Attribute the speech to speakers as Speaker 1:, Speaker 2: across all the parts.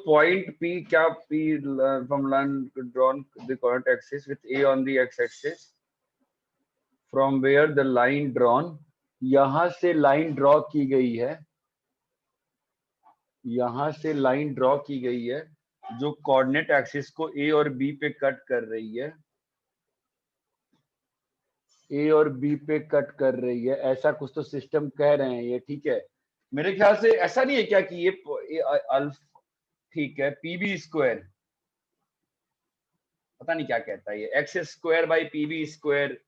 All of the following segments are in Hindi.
Speaker 1: point P क्या P from line drawn the coordinate axis with A on the x-axis from where the line drawn, यहां से लाइन ड्रॉ की गई है, यहां से लाइन ड्रॉ की गई है जो कोऑर्डिनेट एक्सिस को A और B पे कट कर रही है, A और B पे कट कर रही है, ऐसा कुछ तो सिस्टम कह रहे हैं ये, ठीक है। मेरे ख्याल से ऐसा नहीं है क्या कि ये अल्फा, ठीक है, पीबी स्क्वायर, पता नहीं क्या कहता है ये, X square by PB square,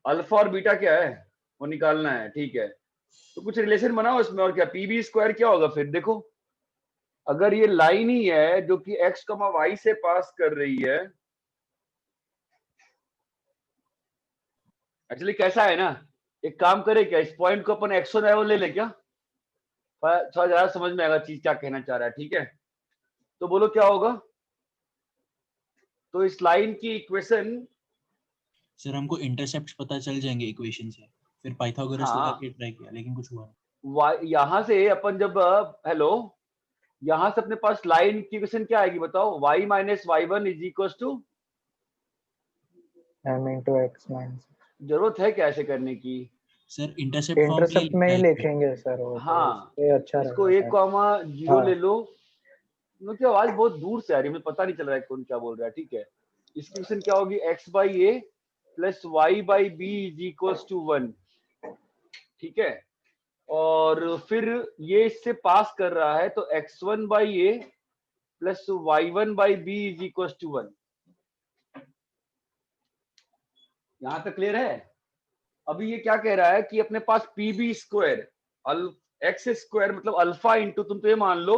Speaker 1: alpha और बीटा क्या है वो निकालना है, ठीक है। तो कुछ रिलेशन बनाओ इसमें, और क्या पीबी स्क्वायर क्या होगा फिर, देखो अगर ये लाइन ही है जो कि एक्स कमा वाई से पास कर रही है, एक्चुअली कैसा है ना, एक काम करे क्या, इस पॉइंट को अपन एक्स और ले ले क्या, थोड़ा ज्यादा समझ में आएगा चीज क्या कहना चाह रहा है, ठीक है। तो बोलो क्या होगा, तो इस लाइन की इक्वेशन,
Speaker 2: सर हमको इंटरसेप्ट पता चल जाएंगे इक्वेशन से, फिर पाइथागोरस लगा के ट्राई किया लेकिन कुछ हुआ नहीं।
Speaker 1: यहां से अपन जब हेलो, यहां से अपने पास लाइन की इक्वेशन क्या आएगी बताओ, y minus y1 is equal to
Speaker 3: m into x minus,
Speaker 1: जरूरत है क्या ऐसे करने की
Speaker 2: सर इंटरसेप्ट फॉर्म
Speaker 3: इंटरसेप्ट में ही लिखेंगे सर वो,
Speaker 1: हाँ
Speaker 3: तो अच्छा
Speaker 1: इसको
Speaker 3: रहेगा
Speaker 1: 1,0
Speaker 3: हाँ।
Speaker 1: ले लो, मुझे आवाज बहुत दूर से आ रही है, मुझे पता नहीं चल रहा है कौन क्या बोल रहा है, ठीक है। इसकी इक्वेशन क्या होगी, x by A plus Y by B is equal to 1, ठीक है। और फिर ये इससे पास कर रहा है तो x1 by A plus y1 by B is equal to 1, यहां तक क्लियर है। अभी ये क्या कह रहा है कि अपने पास P B square, x square मतलब अल्फा इंटू, तुम तो ये मान लो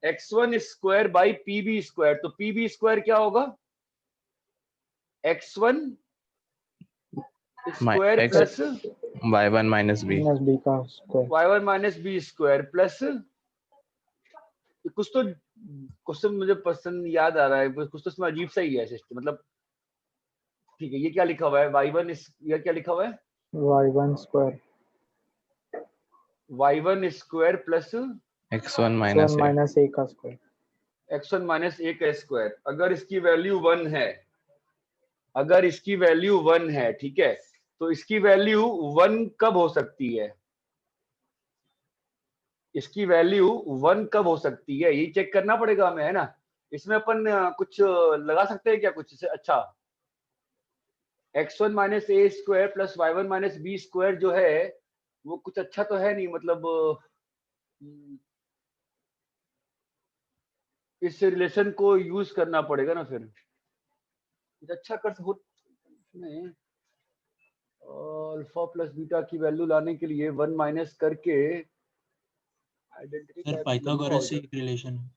Speaker 1: x1 square by P B square, तो पी बी स्क्वायर क्या होगा, x1 square plus
Speaker 4: y1 minus b
Speaker 3: का square,
Speaker 1: y1 minus B square plus, कुछ तो क्वेश्चन मुझे पसंद याद आ रहा है, कुछ तो इसमें अजीब सा ही है सिस्टम, मतलब ठीक है। ये क्या लिखा हुआ है, y1 ये क्या लिखा हुआ है,
Speaker 3: y1 square,
Speaker 1: y1 square plus
Speaker 4: x1
Speaker 3: minus a का स्क्वायर,
Speaker 1: x1 माइनस ए का स्क्वायर। अगर इसकी वैल्यू 1 है, अगर इसकी वैल्यू 1 है, ठीक है, तो इसकी वैल्यू 1 कब हो सकती है, इसकी वैल्यू 1 कब हो सकती है, ये चेक करना पड़ेगा हमें, है ना। इसमें अपन कुछ लगा सकते हैं क्या कुछ से, अच्छा x1 minus a square plus y1 minus B square जो है वो कुछ अच्छा तो है नहीं, मतलब इस रिलेशन को यूज करना पड़ेगा ना, फिर कुछ अच्छा कर सको नहीं, अल्फा प्लस बीटा की वैल्यू लाने के लिए 1 माइनस करके आइडेंटिटी
Speaker 2: सर पाइथागोरस से एक रिलेशन है।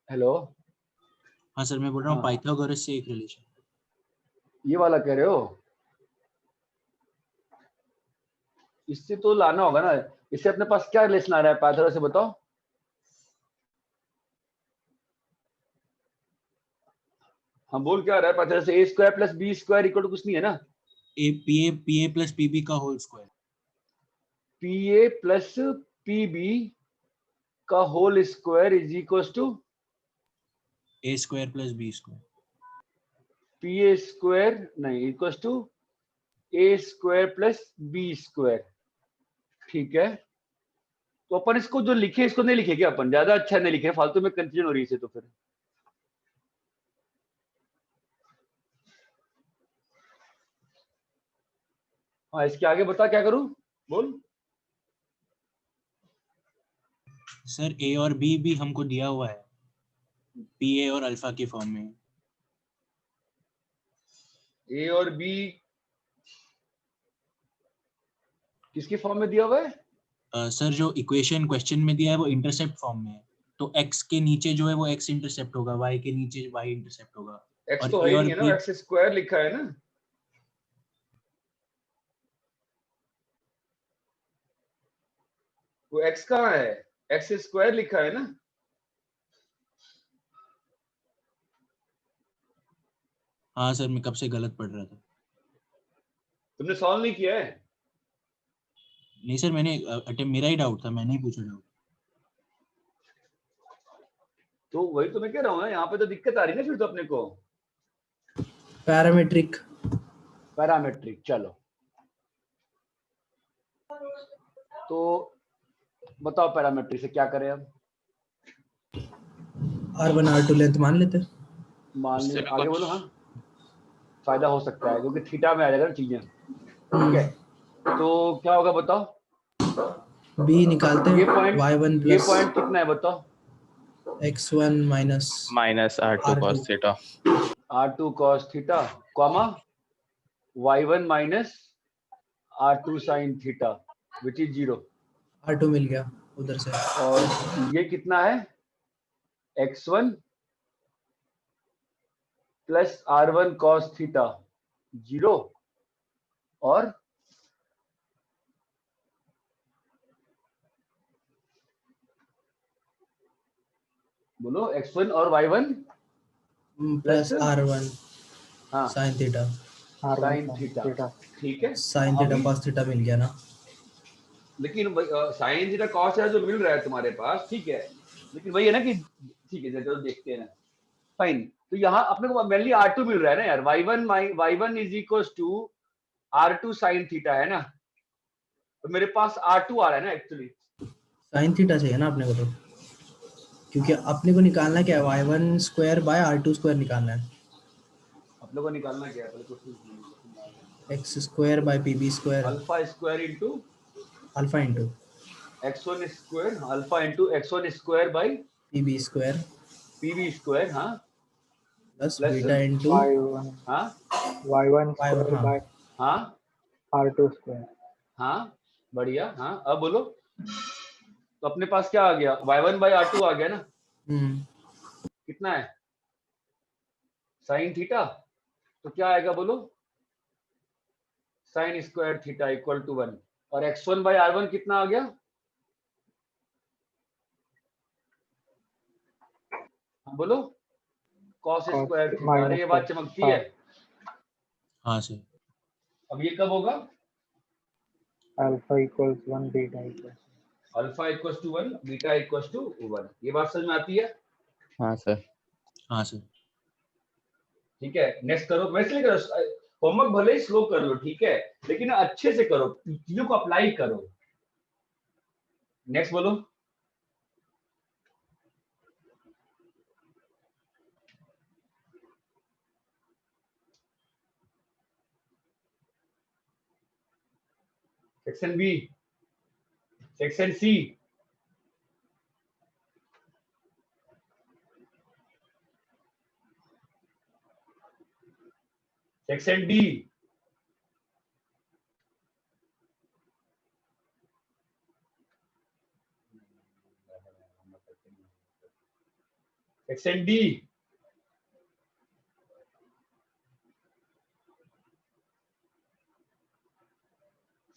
Speaker 1: हेलो,
Speaker 2: हाँ सर मैं बोल रहा हूँ पाइथागोरस से एक रिलेशन,
Speaker 1: ये वाला कह रहे हो, इससे तो लाना होगा ना, इससे अपने पास क्या रिलेशन आ रहा है पाइथागोरस से, बताओ। हम बोल क्या रहा है पाइथागोरस से, A square plus B square equal to कुछ नहीं है ना,
Speaker 2: पी ए प्लस पीबी का whole square,
Speaker 1: P A plus P B का whole square is equal to
Speaker 2: A square plus B square,
Speaker 1: P A square नहीं equal to A square plus B square, ठीक है। तो अपन इसको जो लिखे इसको नहीं लिखे क्या अपन, ज्यादा अच्छा नहीं लिखे, फालतू में कंफ्यूजन हो रही है, तो फिर हाँ इसके आगे बता क्या करूं, बोल।
Speaker 2: सर ए और बी भी हमको दिया हुआ है पी ए और अल्फा के फॉर्म में,
Speaker 1: ए और बी किसके फॉर्म में दिया हुआ है,
Speaker 2: सर जो इक्वेशन क्वेश्चन में दिया है वो इंटरसेप्ट फॉर्म में है, तो x के नीचे जो है वो x इंटरसेप्ट होगा, y के नीचे y इंटरसेप्ट होगा,
Speaker 1: एक्स तो है ही नहीं है ना, एक्स स्क्वायर लिखा है ना, वो एक्स कहाँ है, एक्स स्क्वायर लिखा है ना।
Speaker 2: हाँ सर मैं कब से गलत पढ़ रहा था,
Speaker 1: तुमने सॉल्व नहीं किया है,
Speaker 2: नहीं सर मैंने अटेम्प्ट, मेरा ही डाउट था, मैंने ही पूछा डाउट।
Speaker 1: तो वही तो मैं कह रहा हूँ ना, यहाँ पे तो दिक्कत आ रही है ना फिर तो अपने को।
Speaker 5: पैरामीट्रिक।
Speaker 1: पैरामेट्रिक, चलो तो बताओ पैरामेट्रिक से क्या करें अब।
Speaker 5: R1 R2 लेंथ मान लेते हैं।
Speaker 1: मान
Speaker 4: उससे
Speaker 1: ली
Speaker 4: भी
Speaker 1: आगे
Speaker 4: कुछ-
Speaker 1: बोलो। हाँ फायदा हो सकता है क्योंकि थीटा में आ जाएगा ना चीजें। ठीक है तो क्या होगा बताओ।
Speaker 5: B निकालते
Speaker 1: ये
Speaker 5: हैं।
Speaker 1: पॉइंट
Speaker 5: Y1
Speaker 1: ये
Speaker 5: प्लस
Speaker 1: पॉइंट कितना है बताओ।
Speaker 5: X1 minus
Speaker 4: minus R2
Speaker 5: R2
Speaker 4: cos theta.
Speaker 1: R2 cos theta comma Y1 minus R2 sin theta which is 0।
Speaker 5: R2 मिल गया उधर से।
Speaker 1: और ये कितना है X1 plus R1 cos theta 0 और बोलो X1 और Y1
Speaker 5: प्लस R1
Speaker 1: हाँ
Speaker 5: sine theta.
Speaker 3: R1
Speaker 1: sin theta.
Speaker 3: theta.
Speaker 1: ठीक है
Speaker 5: साइन थीटा
Speaker 1: अभी
Speaker 5: कॉस थीटा मिल गया ना।
Speaker 1: लेकिन साइन थीटा कॉस है जो मिल रहा है तुम्हारे पास, ठीक है, लेकिन वही है ना कि ठीक है चलो देखते हैं ना। फाइन, तो यहाँ अपने को मेनली R2 मिल रहा है ना यार। Y1 is equal to R2 sin theta है ना, तो मेरे पास R2 आ रहा है ना एक्चुअली।
Speaker 5: साइन थीटा चाहिए ना अपने को तो, क्योंकि अपने को निकालना क्या है, Y1 square by R2 square निकालना है।
Speaker 1: अपने को निकालना क्या है पहले question.
Speaker 5: X square by PB square
Speaker 1: alpha square into
Speaker 5: alpha into
Speaker 1: x1 square alpha into x1 square by
Speaker 5: PB square
Speaker 1: PV square हाँ
Speaker 5: plus
Speaker 1: plus
Speaker 5: beta into
Speaker 3: Y1
Speaker 1: हाँ
Speaker 3: Y1 square
Speaker 5: हाँ
Speaker 3: by
Speaker 1: हाँ
Speaker 3: R2 square.
Speaker 1: हाँ बढ़िया। हाँ अब बोलो, तो अपने पास क्या आ गया y1 बाई R2 आ गया ना। कितना है साइन थीटा, तो क्या आएगा बोलो sine square theta equal to 1 और x1 बाई R1 कितना आ गया। हाँ, बोलो cos
Speaker 3: Cos
Speaker 1: square theta.
Speaker 3: minus
Speaker 1: अरे ये बात
Speaker 3: cos
Speaker 1: चमकती है।
Speaker 2: हाँ सर।
Speaker 1: अब ये कब होगा
Speaker 3: alpha equals 1 beta equals
Speaker 1: alpha equal to 1 beta equal to 1। ये बात समझ में आती है।
Speaker 4: हाँ सर।
Speaker 2: हाँ सर।
Speaker 1: ठीक है नेक्स्ट करो, वैसे करो होमवर्क भले ही स्लो कर लो ठीक है, लेकिन अच्छे से करो, चीजों को अप्लाई करो। नेक्स्ट बोलो section B, section C, section D, section D,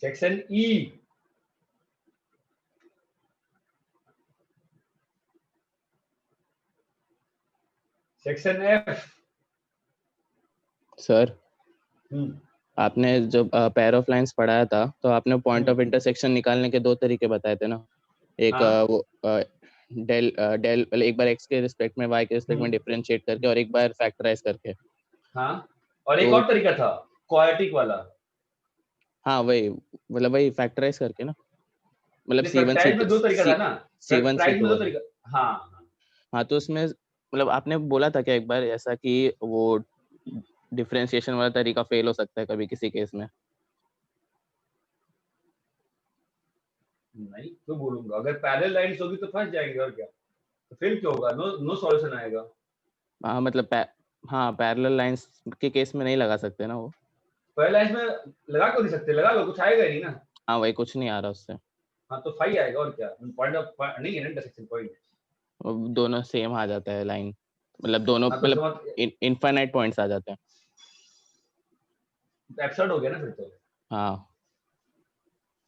Speaker 1: section E, section F.
Speaker 4: Sir आपने जब पेयर ऑफ लाइंस पढ़ाया था तो आपने पॉइंट ऑफ इंटरसेक्शन निकालने के दो तरीके बताए थे ना। एक
Speaker 1: हाँ।
Speaker 4: वो डेल डेल एक बार x के रिस्पेक्ट में y के रिस्पेक्ट में डिफरेंशिएट करके और एक बार फैक्टराइज करके।
Speaker 1: हाँ और एक
Speaker 4: तो
Speaker 1: और तरीका था क्वाड्रेटिक वाला।
Speaker 4: हाँ वही मतलब वही फैक्टराइज करके ना, मतलब C1
Speaker 1: फैक्टराइज में दो तरीका था ना,
Speaker 4: C1
Speaker 1: फैक्टराइज में
Speaker 4: C2
Speaker 1: दो
Speaker 4: वाला।
Speaker 1: तरीका। हाँ हाँ
Speaker 4: हाँ तो उसमें मतलब आपने बोला था क्या एक बार ऐसा कि वो डिफरेंशिएशन वाला तरीका फेल हो सकता है कभी किसी केस में।
Speaker 1: नहीं तो बोलूंगा अगर पैरेलल लाइंस होगी तो फंस जाएंगे और क्या, तो फिर क्या होगा, नो नो सॉल्यूशन आएगा।
Speaker 4: हाँ मतलब हाँ पैरेलल लाइंस के केस में नहीं लगा सकते ना वो।
Speaker 1: पैरेलल लाइंस में लगा क्यों नहीं सकते, लगा लो कुछ आएगा ही नहीं ना।
Speaker 4: हाँ वही कुछ नहीं आ रहा उससे।
Speaker 1: हाँ तो फाई आएगा और क्या, पॉइंट ऑफ नहीं है ना इंटरसेक्शन पॉइंट।
Speaker 4: वो दोनों सेम आ जाता है लाइन, मतलब दोनों
Speaker 1: हाँ तो
Speaker 4: मतलब इनफाइनाइट पॉइंट्स आ जाते हैं।
Speaker 1: एब्सर्ड हो गया ना फिर तो।
Speaker 4: हाँ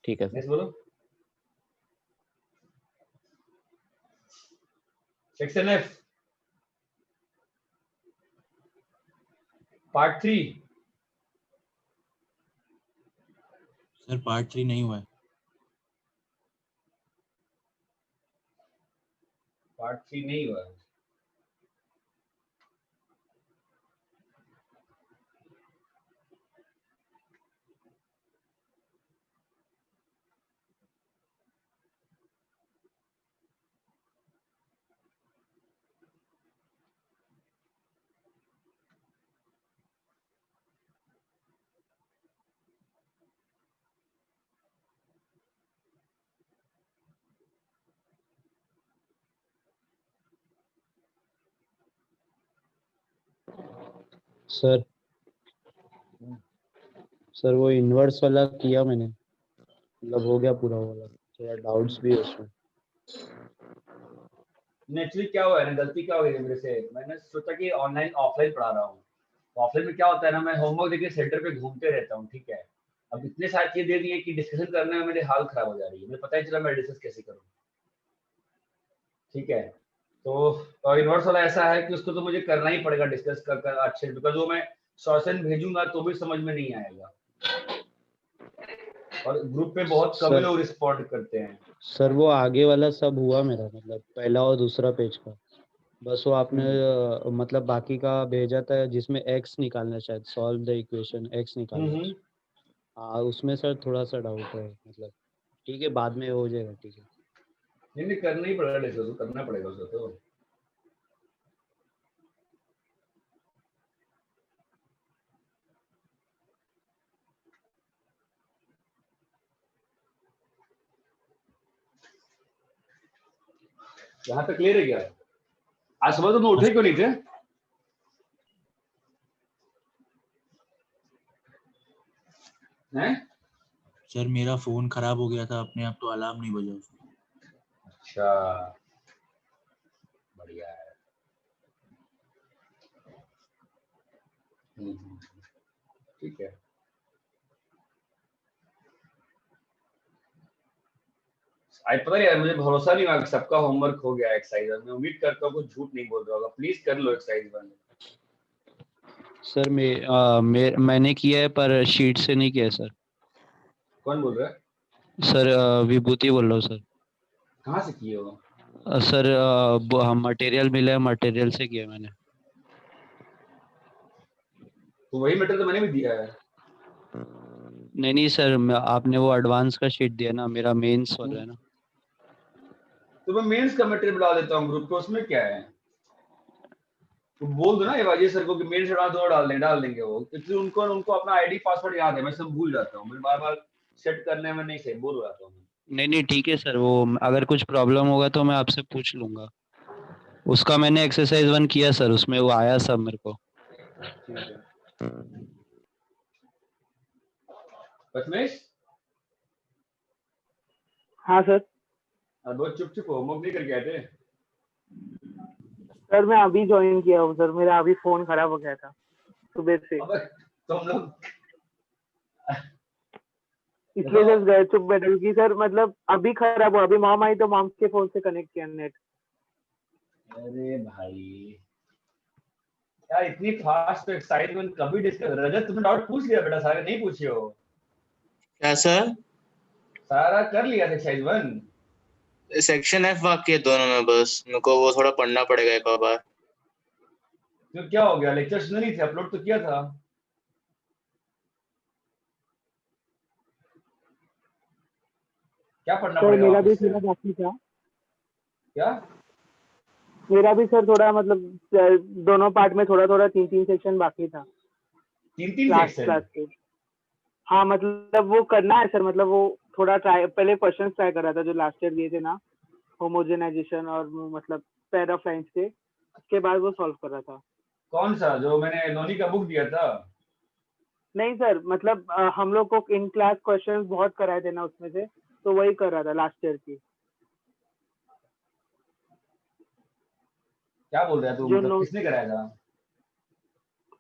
Speaker 4: ठीक है सर।
Speaker 1: नेक्स्ट बोलो section F part 3।
Speaker 2: Sir part 3 नहीं हुआ है।
Speaker 1: पार्ट 3 नहीं हुआ है।
Speaker 6: सर सर वो इन्वर्स वाला किया मैंने, मतलब हो गया पूरा वाला, थोड़ा डाउट्स भी है उसमें।
Speaker 1: नेचुरली क्या हुआ है ना, गलती क्या हो गई मेरे से, मैंने सोचा कि ऑनलाइन ऑफलाइन पढ़ा रहा हूँ। ऑफलाइन में क्या होता है ना, मैं होमवर्क देके सेंटर पे घूमते रहता हूँ, ठीक है। अब इतने सारी चीजें दे दी है कि डिस्कशन करने में मेरी हाल खराब हो जा रही है, मुझे पता ही चला मैं डिस्कस कैसे करूँ, ठीक है। तो इन्वर्स वाला ऐसा है कि उसको तो मुझे करना ही पड़ेगा डिस्कस कर अच्छे से, बिकॉज वो मैं सॉल्यूशन भेजूंगा तो भी समझ में नहीं आएगा, और ग्रुप पे बहुत कम
Speaker 6: सर
Speaker 1: लोग रिस्पॉन्ड करते हैं।
Speaker 6: सर वो आगे वाला सब हुआ मेरा, मतलब पहला और दूसरा पेज का, बस वो आपने मतलब बाकी का भेजा था जिसमें एक्स निकालना, शायद सॉल्व द इक्वेशन एक्स निकालना। हाँ उसमें सर थोड़ा सा डाउट है, मतलब ठीक है बाद में हो जाएगा, ठीक है।
Speaker 1: नहीं करना ही पड़ेगा डिस्कस, करना पड़ेगा उसको तो। यहाँ पे क्लियर है क्या? आज सुबह तुम उठे क्यों नहीं थे? हैं?
Speaker 2: सर मेरा फोन खराब हो गया था अपने आप, तो अलार्म नहीं बजा उसमें।
Speaker 1: अच्छा बढ़िया है। ठीक है। आज पता नहीं यार, मुझे भरोसा नहीं हुआ कि सबका होमवर्क हो गया एक्सरसाइज, मैं उम्मीद करता हूँ कुछ झूठ नहीं बोल रहा होगा। प्लीज कर लो एक्सरसाइज 1।
Speaker 6: सर मैंने किया है पर शीट से नहीं किया है सर।
Speaker 1: कौन बोल रहा है?
Speaker 6: सर विभूति बोल रहा हूँ सर।
Speaker 1: कहाँ से किए हो?
Speaker 6: सर हम मटेरियल मिला है, मटेरियल से किया मैंने।
Speaker 1: तो वही मटेरियल तो मैंने भी दिया है।
Speaker 6: नहीं सर, आपने वो एडवांस का शीट दिया ना, मेरा मेंस वाला है ना।
Speaker 1: तो मैं मेंस का मटेरियल बना देता हूँ ग्रुप पे, उसमें क्या है? तो बोल दो ना ये वाजिद सर को कि मेंस एडवांस दो, डाल देंगे वो, क्योंकि उनको अपना आईडी पासवर्ड याद है, मैं सब भूल जाता हूँ, मैं बार-बार सेट करने में नहीं से बोर हो जाता हूँ।
Speaker 6: नहीं ठीक है सर, वो अगर कुछ प्रॉब्लम होगा तो मैं आपसे पूछ लूंगा। उसका मैंने एक्सरसाइज 1 किया सर, उसमें वो आया सब मेरे को।
Speaker 1: ठीक है। प्रथमेश,
Speaker 3: हाँ सर।
Speaker 1: अब बहुत चुप हो, होमवर्क नहीं करके आए थे?
Speaker 3: सर मैं अभी ज्वाइन किया हूँ सर, मेरा अभी फोन खराब हो गया था सुबह से,
Speaker 1: अबे तो हम लोग
Speaker 3: इसलिए सर गए चुप बैठे, क्योंकि सर मतलब अभी खराब हुआ, अभी मॉम आई तो मॉम के फोन से कनेक्ट किया नेट।
Speaker 1: अरे भाई यार, इतनी फास्ट तो एक्साइटमेंट कभी डिस्कस। रजत तुमने डाउट पूछ लिया बेटा, सारे नहीं पूछे हो?
Speaker 7: क्या सर?
Speaker 1: सारा कर लिया था एक्सरसाइज 1?
Speaker 7: सेक्शन एफ बाकी है दोनों में, बस मेरे को वो थोड़ा पढ़ना पड़ेगा एक और बार।
Speaker 1: तो क्या हो गया, लेक्चर सुने नहीं थे? अपलोड तो किया था। क्या पढ़ना
Speaker 3: सर
Speaker 1: पड़ेगा
Speaker 3: मेरा भी
Speaker 1: वापस से?
Speaker 3: थोड़ा बाकी था,
Speaker 1: क्या?
Speaker 3: मेरा भी सर थोड़ा मतलब दोनों पार्ट में थोड़ा थोड़ा 3-3 सेक्शन बाकी था
Speaker 1: 3-3
Speaker 3: लास्ट
Speaker 1: सेक्शन?
Speaker 3: क्लास के। हाँ मतलब वो करना है सर, मतलब वो थोड़ा ट्राई, पहले क्वेश्चन ट्राई कर रहा था जो लास्ट ईयर दिए थे ना, होमोजेनाइजेशन और मतलब पेयर ऑफ लाइंस के, उसके बाद वो सॉल्व कर रहा था।
Speaker 1: कौन सा जो मैंने नोनी का बुक दिया था?
Speaker 3: नहीं सर, मतलब हम लोग को इन क्लास क्वेश्चंस बहुत कराए थे ना उसमें से, तो वही कर रहा था लास्ट ईयर की।
Speaker 1: क्या बोल रहा है तू,
Speaker 3: जो
Speaker 1: मतलब किसने कराया था?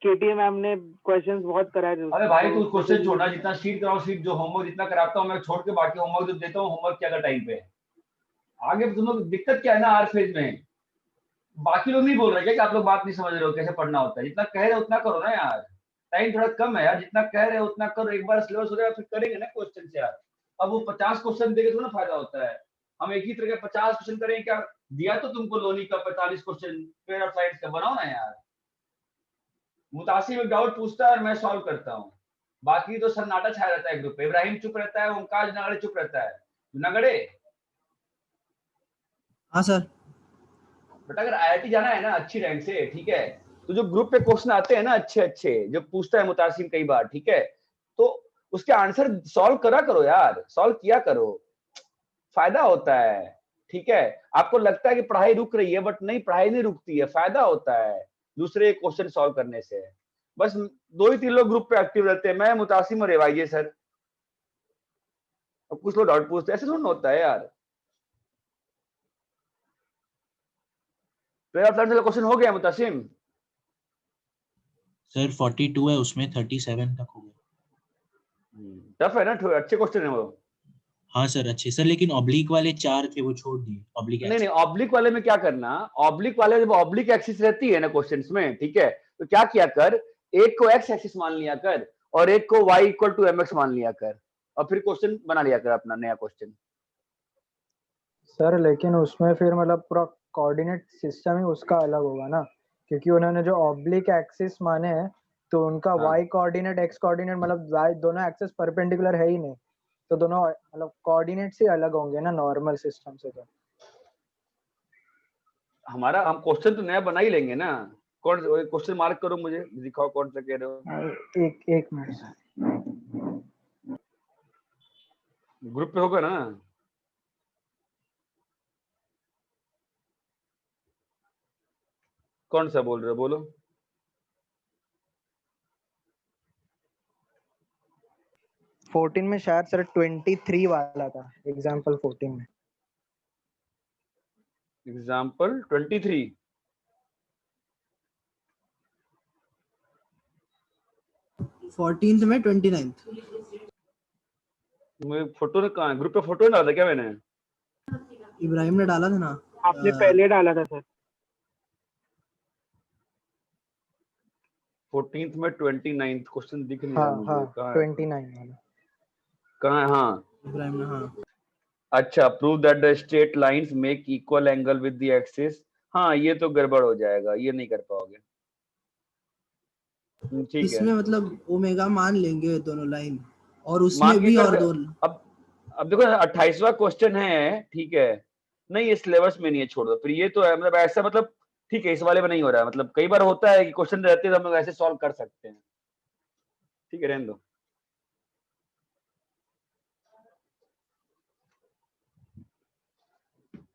Speaker 3: केटीएम मैम ने क्वेश्चंस बहुत कराए थे
Speaker 1: अरे
Speaker 3: उसमें,
Speaker 1: भाई
Speaker 3: तो
Speaker 1: तू
Speaker 3: उसमें
Speaker 1: क्वेश्चन
Speaker 3: से
Speaker 1: छोड़ना, जितना शीट कराओ शीट, जो होमवर्क जितना कराता हूँ मैं छोड़ के बाकी होमवर्क जो देता हूँ, होमवर्क क्या कर टाइम पे। आगे तुम लोग दिक्कत क्या है ना, आर फेज में बाकी लोग नहीं बोल रहे क्या कि आप लोग बात नहीं समझ रहे हो कैसे पढ़ना होता है? जितना कह रहे हो उतना करो ना यार, टाइम थोड़ा कम है यार, जितना कह रहे हो उतना करो, एक बार सिलेबस हो जाएगा फिर करेंगे ना क्वेश्चन से यार। अब वो 50 क्वेश्चन देके थोड़ा फायदा होता है, हम एक ही तरह के 50 क्वेश्चन करें क्या? दिया तो तुमको लोनी का 45 क्वेश्चन पेयर ऑफ साइंस का, बनाओ ना यार। मुतासिम एक डाउट पूछता है और मैं सॉल्व करता हूँ, बाकी तो सन्नाटा छाया रहता है ग्रुप पे। इब्राहिम चुप रहता है, ओमकाज नगड़े चुप रहता है। नगड़े
Speaker 5: हाँ सर।
Speaker 1: बेटा, अगर आईआईटी जाना है ना अच्छी रैंक से, ठीक है, तो जो ग्रुप पे क्वेश्चन आते हैं ना अच्छे अच्छे, जो पूछता है मुतासिम कई बार, ठीक है, तो उसके आंसर सॉल्व करा करो यार, सॉल्व किया करो, फायदा होता है। ठीक है, आपको लगता है कि पढ़ाई रुक रही है, बट नहीं, पढ़ाई नहीं रुकती है, फायदा होता है दूसरे क्वेश्चन सॉल्व करने से। बस 2 ही 3 लोग ग्रुप पे एक्टिव रहते हैं, मैं, मुतासिम और एवाईजे सर। अब कुछ लोग डाउट पूछते हैं, ऐसे थोड़ा होता है यार। पेयर ऑफ लाइन्स वाला क्वेश्चन हो गया मुतासिम?
Speaker 2: सर 42 है, उसमें 37 तक हो गया।
Speaker 1: टफ है ना, अच्छे क्वेश्चन है वो।
Speaker 2: हाँ सर अच्छे सर, लेकिन ऑब्लिक वाले 4 थे वो छोड़ दिए। ऑब्लिक
Speaker 1: नहीं, ऑब्लिक वाले में क्या करना, ऑब्लिक वाले जब ऑब्लिक एक्सिस रहती है ना क्वेश्चंस में, ठीक है, तो क्या किया कर, एक को एक्स एक्सिस मान लिया कर और एक को y इक्वल टू mx मान लिया कर, और फिर क्वेश्चन बना लिया कर अपना नया क्वेश्चन।
Speaker 8: सर लेकिन उसमें फिर मतलब पूरा कोऑर्डिनेट सिस्टम ही उसका अलग होगा ना, क्योंकि उन्होंने जो ऑब्लिक एक्सिस माने हैं तो उनका
Speaker 1: हाँ।
Speaker 8: y कोऑर्डिनेट x कोऑर्डिनेट मतलब y दोनों एक्सिस परपेंडिकुलर है ही नहीं, तो दोनों मतलब कोऑर्डिनेट्स ही अलग होंगे ना नॉर्मल सिस्टम से। तो
Speaker 1: हमारा हम क्वेश्चन तो नया बना ही लेंगे ना। कौन क्वेश्चन मार्क करो, मुझे दिखाओ कौन सा कह रहे हो।
Speaker 8: एक मिनट
Speaker 1: ग्रुप पे होगा ना। कौन सा बोल रहे हो, बोलो।
Speaker 8: फोर्टीन में शायद सर 23 वाला था, एग्जाम्पल 14 में।
Speaker 1: एग्जाम्पल 23
Speaker 5: 14th में 29th।
Speaker 1: मैं फोटो कहाँ, ग्रुप पे फोटो डाला था क्या मैंने?
Speaker 5: इब्राहिम ने डाला था ना।
Speaker 3: आपने पहले डाला था सर।
Speaker 1: 14th में 29th क्वेश्चन दिख नहीं
Speaker 8: हाँ
Speaker 1: रहा मुझे।
Speaker 8: हाँ
Speaker 1: कहाँ
Speaker 8: 29 वाला।
Speaker 1: कहाँ है? हाँ
Speaker 5: इब्राहिम ने, हाँ।
Speaker 1: अच्छा, prove that the straight lines make equal angle with the axis. हाँ, ये तो गड़बड़ हो जाएगा, ये नहीं कर पाओगे। ठीक है,
Speaker 5: इसमें मतलब ओमेगा मान लेंगे दोनों लाइन, और उसमें
Speaker 1: मान के
Speaker 5: भी
Speaker 1: कर
Speaker 5: और
Speaker 1: दे।
Speaker 5: दो।
Speaker 1: अब देखो 28वां क्वेश्चन है, ठीक है, नहीं ये सिलेबस में नहीं है, छोड़ दो फिर। ये तो है मतलब ऐसा, मतलब ठीक है, इस वाले में नहीं हो रहा है। मतलब कई बार होता है कि क्वेश्चन रहते हैं तो हम लोग ऐसे सॉल्व कर सकते हैं, ठीक है, रहने दो।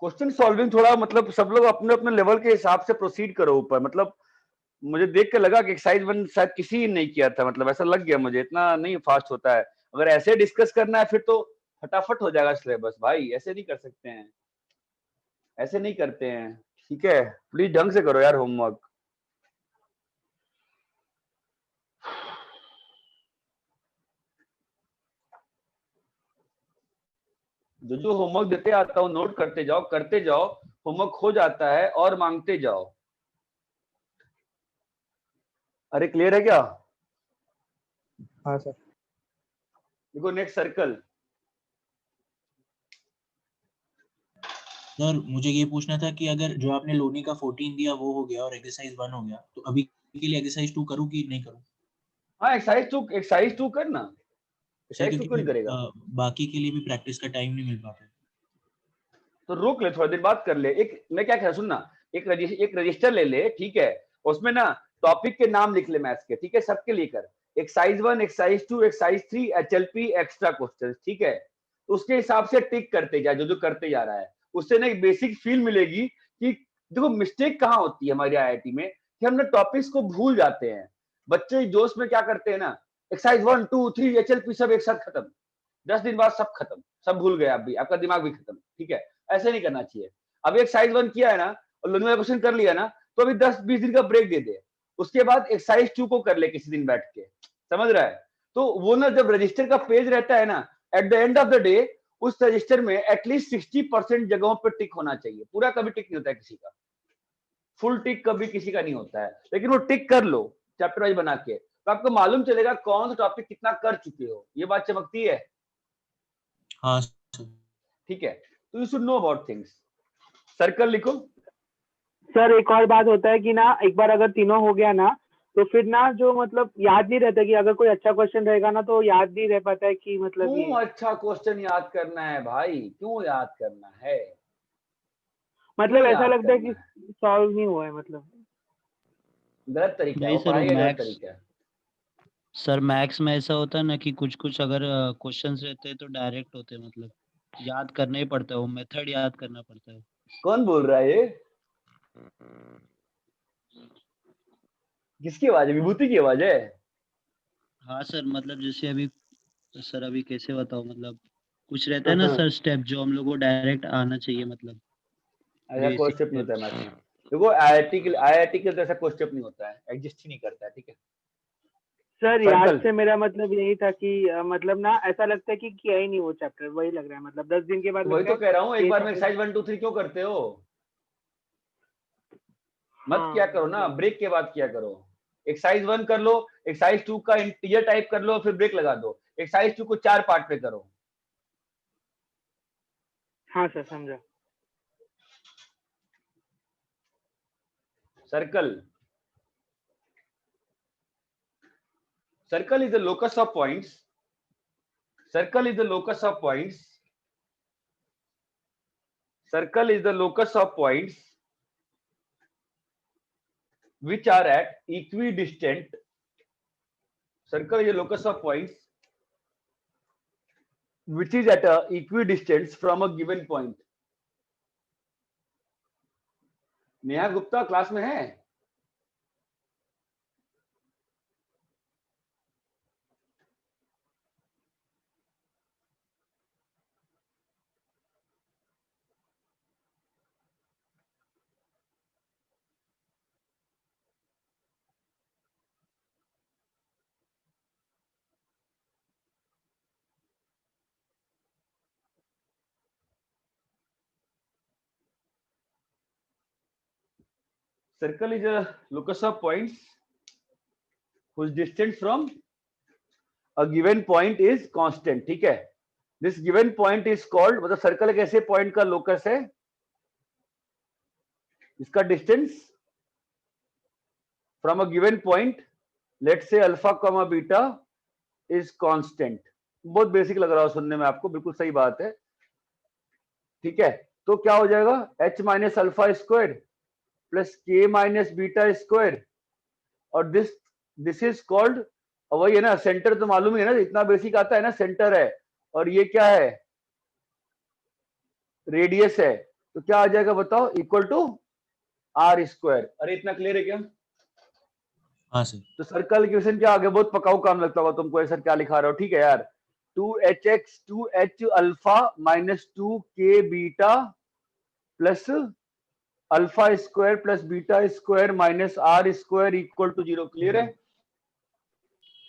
Speaker 1: क्वेश्चन सॉल्विंग थोड़ा मतलब सब लोग अपने अपने लेवल के हिसाब से प्रोसीड करो ऊपर। मतलब मुझे देख के लगा कि एक्सरसाइज 1 शायद किसी ने नहीं किया था, मतलब ऐसा लग गया मुझे। इतना नहीं फास्ट होता है। अगर ऐसे डिस्कस करना है फिर तो फटाफट हो जाएगा सिलेबस भाई, ऐसे नहीं कर सकते हैं, ऐसे नहीं करते हैं, ठीक है। प्लीज ढंग से करो यार होमवर्क। जो जो होमवर्क देते आता हूँ नोट करते जाओ, करते जाओ, होमवर्क हो जाता है और मांगते जाओ। अरे क्लियर है क्या?
Speaker 8: हाँ सर।
Speaker 1: देखो नेक्स्ट सर्कल।
Speaker 2: सर मुझे ये पूछना था कि अगर जो आपने लोनी का 14 दिया वो हो गया और एक्सरसाइज 1 हो गया, तो अभी के लिए एक्सरसाइज 2 करूँ कि नहीं करूँ?
Speaker 1: हाँ, एक्सरसाइज 2 करना।
Speaker 2: सर
Speaker 1: एक्सरसाइज 2
Speaker 2: क्योंकि
Speaker 1: क्यों नहीं
Speaker 2: फिर
Speaker 1: करेगा?
Speaker 2: बाकी के लिए भी प्रैक्टिस का टाइम नहीं मिल पाता है।
Speaker 1: तो रोक ले, थोड़ा देर बात कर ले। एक मैं क्या कह रहा, सुनना, एक रजिस्टर ले ले, ठीक है, उसमें ना टॉपिक के नाम लिख ले मैथ्स के, ठीक है, सबके लिए कर। Exercise 1, exercise 2, exercise 3, HLP extra question, ठीक है। तो उसके हिसाब से टिक करते जा, जो जो करते जा रहा है। उससे ना एक बेसिक फील मिलेगी कि देखो मिस्टेक कहाँ होती है हमारी आईआईटी में, कि हम ना टॉपिक्स को भूल जाते हैं। बच्चे जोश में क्या करते हैं ना, एक्सरसाइज 1, 2, 3, एचएलपी सब एक साथ खत्म, 10 दिन बाद सब खत्म, सब भूल गए, आप भी, आपका दिमाग भी खत्म, ठीक है। ऐसे नहीं करना चाहिए। अभी एक्सरसाइज 1 किया है ना और लोनी वाला क्वेश्चन कर लिया ना, तो अभी 10-20 दिन का ब्रेक दे दे। उसके बाद एक्सरसाइज 2 को कर ले किसी दिन बैठ के, समझ रहा है? तो वो ना जब रजिस्टर का पेज रहता है ना, at the end of the day उस रजिस्टर में एटलीस्ट 60% जगहों पर टिक होना चाहिए। पूरा कभी टिक नहीं होता है किसी का, फुल टिक कभी किसी का नहीं होता है, लेकिन वो टिक कर लो चैप्टर वाइज बना के, तो आपको मालूम चलेगा कौन सा टॉपिक कितना कर चुके हो। ये बात चमकती है,
Speaker 2: हाँ सर।
Speaker 1: ठीक है। तो you should know about things. Circle लिखो।
Speaker 3: सर एक और बात होता है कि ना, एक बार अगर तीनों हो गया ना, तो फिर ना जो मतलब याद नहीं रहता, कि अगर कोई अच्छा क्वेश्चन रहेगा ना तो याद नहीं रह पाता है कि मतलब
Speaker 1: क्यों
Speaker 3: ये
Speaker 1: अच्छा क्वेश्चन याद करना है भाई, क्यों याद करना है?
Speaker 3: मतलब
Speaker 1: क्यों
Speaker 3: ऐसा
Speaker 1: याद
Speaker 3: लगता है
Speaker 1: करना
Speaker 3: कि
Speaker 1: है?
Speaker 3: सॉल्व नहीं हुआ है मतलब।
Speaker 1: गलत तरीका है
Speaker 6: नहीं
Speaker 1: वो,
Speaker 6: सर, वो
Speaker 1: पढ़ाई का गलत
Speaker 6: मैथ्स,
Speaker 1: तरीका है।
Speaker 6: सर मैथ्स में ऐसा होता है ना कि कुछ कुछ अगर क्वेश्चंस रहते हैं तो डायरेक्ट होते हैं, मतलब याद करना ही पड़ता है, वो मेथड याद करना पड़ता है।
Speaker 1: कौन बोल रहा है ये? किसकी आवाज है? विभूति की आवाज है?
Speaker 6: हाँ सर, मतलब जैसे अभी सर अभी कैसे बताओ, मतलब कुछ रहता है ना सर स्टेप जो हम लोग को डायरेक्ट आना चाहिए, मतलब
Speaker 1: ऐसा कोई
Speaker 6: बेसिक
Speaker 1: स्टेप नहीं होता है
Speaker 6: स्टेप्स।
Speaker 1: मैथ में। देखो आईआईटी के अंदर ऐसा कोई स्टेप नहीं होता है, एग्जिस्ट ही नहीं करता है, ठीक है।
Speaker 3: सर याद
Speaker 1: सर्कल
Speaker 3: से मेरा मतलब यही था कि मतलब ना ऐसा लगता है कि किया ही नहीं वो चैप्टर, वही लग रहा है, मतलब 10 दिन के बाद
Speaker 1: तो वही
Speaker 3: लगता
Speaker 1: तो
Speaker 3: है
Speaker 1: कह रहा हूँ, एक
Speaker 3: ये
Speaker 1: बार में
Speaker 3: chapter-
Speaker 1: एक्सरसाइज 1 2 3 क्यों करते हो? मत
Speaker 3: हाँ
Speaker 1: किया करो ना, ब्रेक के बाद किया करो। एक्सरसाइज 1 कर लो, एक्सरसाइज 2 का इंटीजर टाइप कर लो, फिर ब्रेक लगा दो। एक्सरसाइज 2 को 4 पार्ट में करो।
Speaker 3: हाँ सर समझा।
Speaker 1: Circle is the locus of points. Circle is the locus of points. Circle is the locus of points which are at equidistant. Circle is the locus of points which is at a equidistance from a given point. Neha Gupta class में है? Circle is a locus of points whose distance from a given point is constant, ठीक है। This given point is called, मतलब सर्कल एक ऐसे पॉइंट का लोकस है इसका distance from a given point, let's say alpha comma beta is constant. बहुत बेसिक लग रहा है सुनने में आपको, बिल्कुल सही बात है, ठीक है। तो क्या हो जाएगा, h minus alpha square plus के माइनस बीटा स्क्वायर, और दिस इज कॉल्ड, वही है ना, सेंटर तो मालूम ही है ना, इतना बेसिक आता है ना, सेंटर है और ये क्या है, रेडियस है, तो क्या आ जाएगा बताओ, इक्वल टू आर स्क्वायर। अरे इतना क्लियर है क्या?
Speaker 2: हाँ सर।
Speaker 1: तो सर्कल इक्वेशन क्या आ गया, बहुत पकाऊ काम लगता होगा तुमको, सर क्या लिखा रहे हो, ठीक है यार। 2hx 2h alpha minus 2k beta plus alpha square plus beta square minus R square equal to 0, clear है?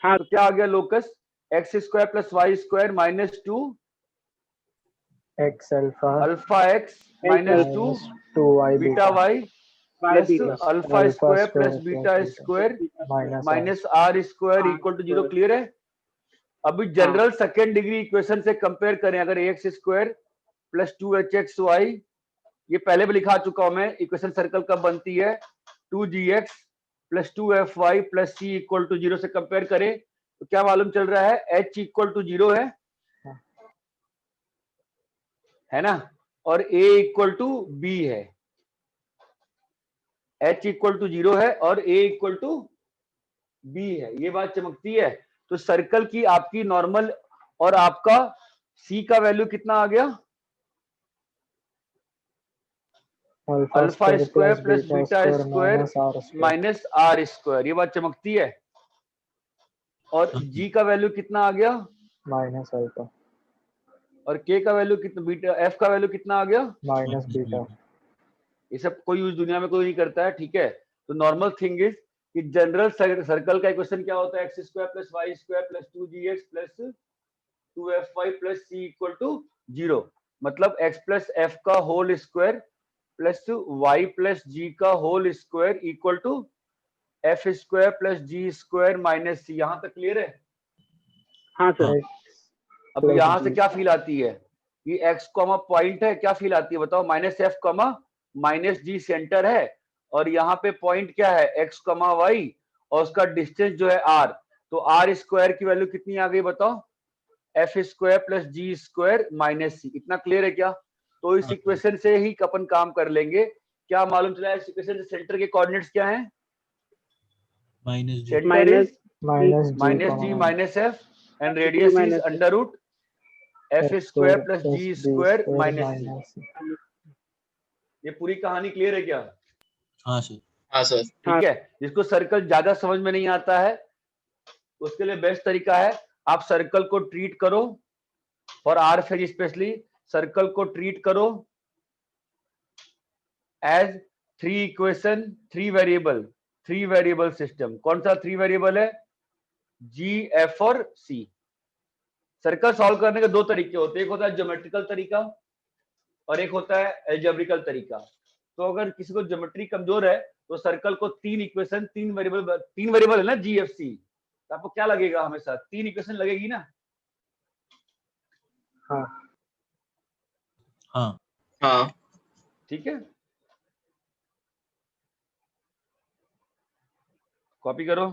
Speaker 3: हाँ
Speaker 1: तो क्या आ गया locus, X square plus Y square minus 2
Speaker 8: X alpha
Speaker 1: alpha X minus 2
Speaker 8: minus 2 Y
Speaker 1: beta Y
Speaker 3: Y
Speaker 1: plus
Speaker 3: beta
Speaker 1: alpha square plus beta square minus R square equal to 0, clear है? अभी जनरल सेकेंड डिग्री इक्वेशन से कंपेयर करें, अगर एक्स स्क्वायर प्लस 2hxy, ये पहले भी लिखा चुका हूं मैं, इक्वेशन सर्कल कब बनती है, 2gx plus 2fy plus c equal to 0 से कंपेयर करें तो क्या मालूम चल रहा है, h इक्वल टू 0 है ना, और a इक्वल टू b है। h इक्वल टू 0 है और a इक्वल टू b है, ये बात चमकती है। तो सर्कल की आपकी नॉर्मल और आपका c का वैल्यू कितना आ गया, alpha square plus beta square minus R square, ये बात चमकती है। और g का वैल्यू कितना आ गया,
Speaker 8: माइनस अल्फा,
Speaker 1: और k का वैल्यू कितना, बीटा f का वैल्यू कितना आ गया,
Speaker 8: माइनस बीटा।
Speaker 1: ये सब कोई यूज दुनिया में कोई नहीं करता है, ठीक है। तो नॉर्मल थिंग इज कि जनरल सर्कल का इक्वेशन क्या होता है, X square plus Y square plus 2gx plus 2fy plus c equal to 0, मतलब x प्लस f का whole square plus y plus g का whole square equal to f square plus g square minus c। यहाँ तक क्लियर है?
Speaker 3: हाँ सर।
Speaker 1: अब यहाँ से क्या फील आती है, ये x कॉमा पॉइंट है, क्या फील आती है बताओ, माइनस एफ कॉमा माइनस जी सेंटर है, और यहाँ पे पॉइंट क्या है, x कॉमा वाई, और उसका डिस्टेंस जो है r, तो r स्क्वायर की वैल्यू कितनी आ गई बताओ, F square plus G square minus सी। इतना क्लियर है क्या? तो इस इक्वेशन से ही अपन काम कर लेंगे। क्या मालूम चला इस इक्वेशन से सेंटर के कोऑर्डिनेट्स क्या हैं, centre is minus G minus F and radius is under root F square plus G square minus C. ये पूरी कहानी क्लियर है क्या?
Speaker 2: हाँ सर।
Speaker 7: हाँ सर।
Speaker 1: ठीक है, जिसको सर्कल ज्यादा समझ में नहीं आता है उसके लिए बेस्ट तरीका है आप सर्कल को ट्रीट करो, for R phase specially circle को ट्रीट करो एज 3 इक्वेशन 3 वेरिएबल सिस्टम। कौन सा 3 वेरिएबल है? जी, एफ और सी। सर्कल सॉल्व करने के 2 तरीके होते हैं, एक होता है ज्योमेट्रिकल तरीका और एक होता है अलजेब्रिकल तरीका। तो अगर किसी को ज्योमेट्री कमजोर है तो सर्कल को 3 इक्वेशन 3 वेरिएबल है ना जी एफ सी, तो आपको क्या लगेगा? हमेशा 3 इक्वेशन लगेगी ना?
Speaker 3: हाँ
Speaker 2: हाँ
Speaker 7: हाँ
Speaker 1: ठीक है, कॉपी करो।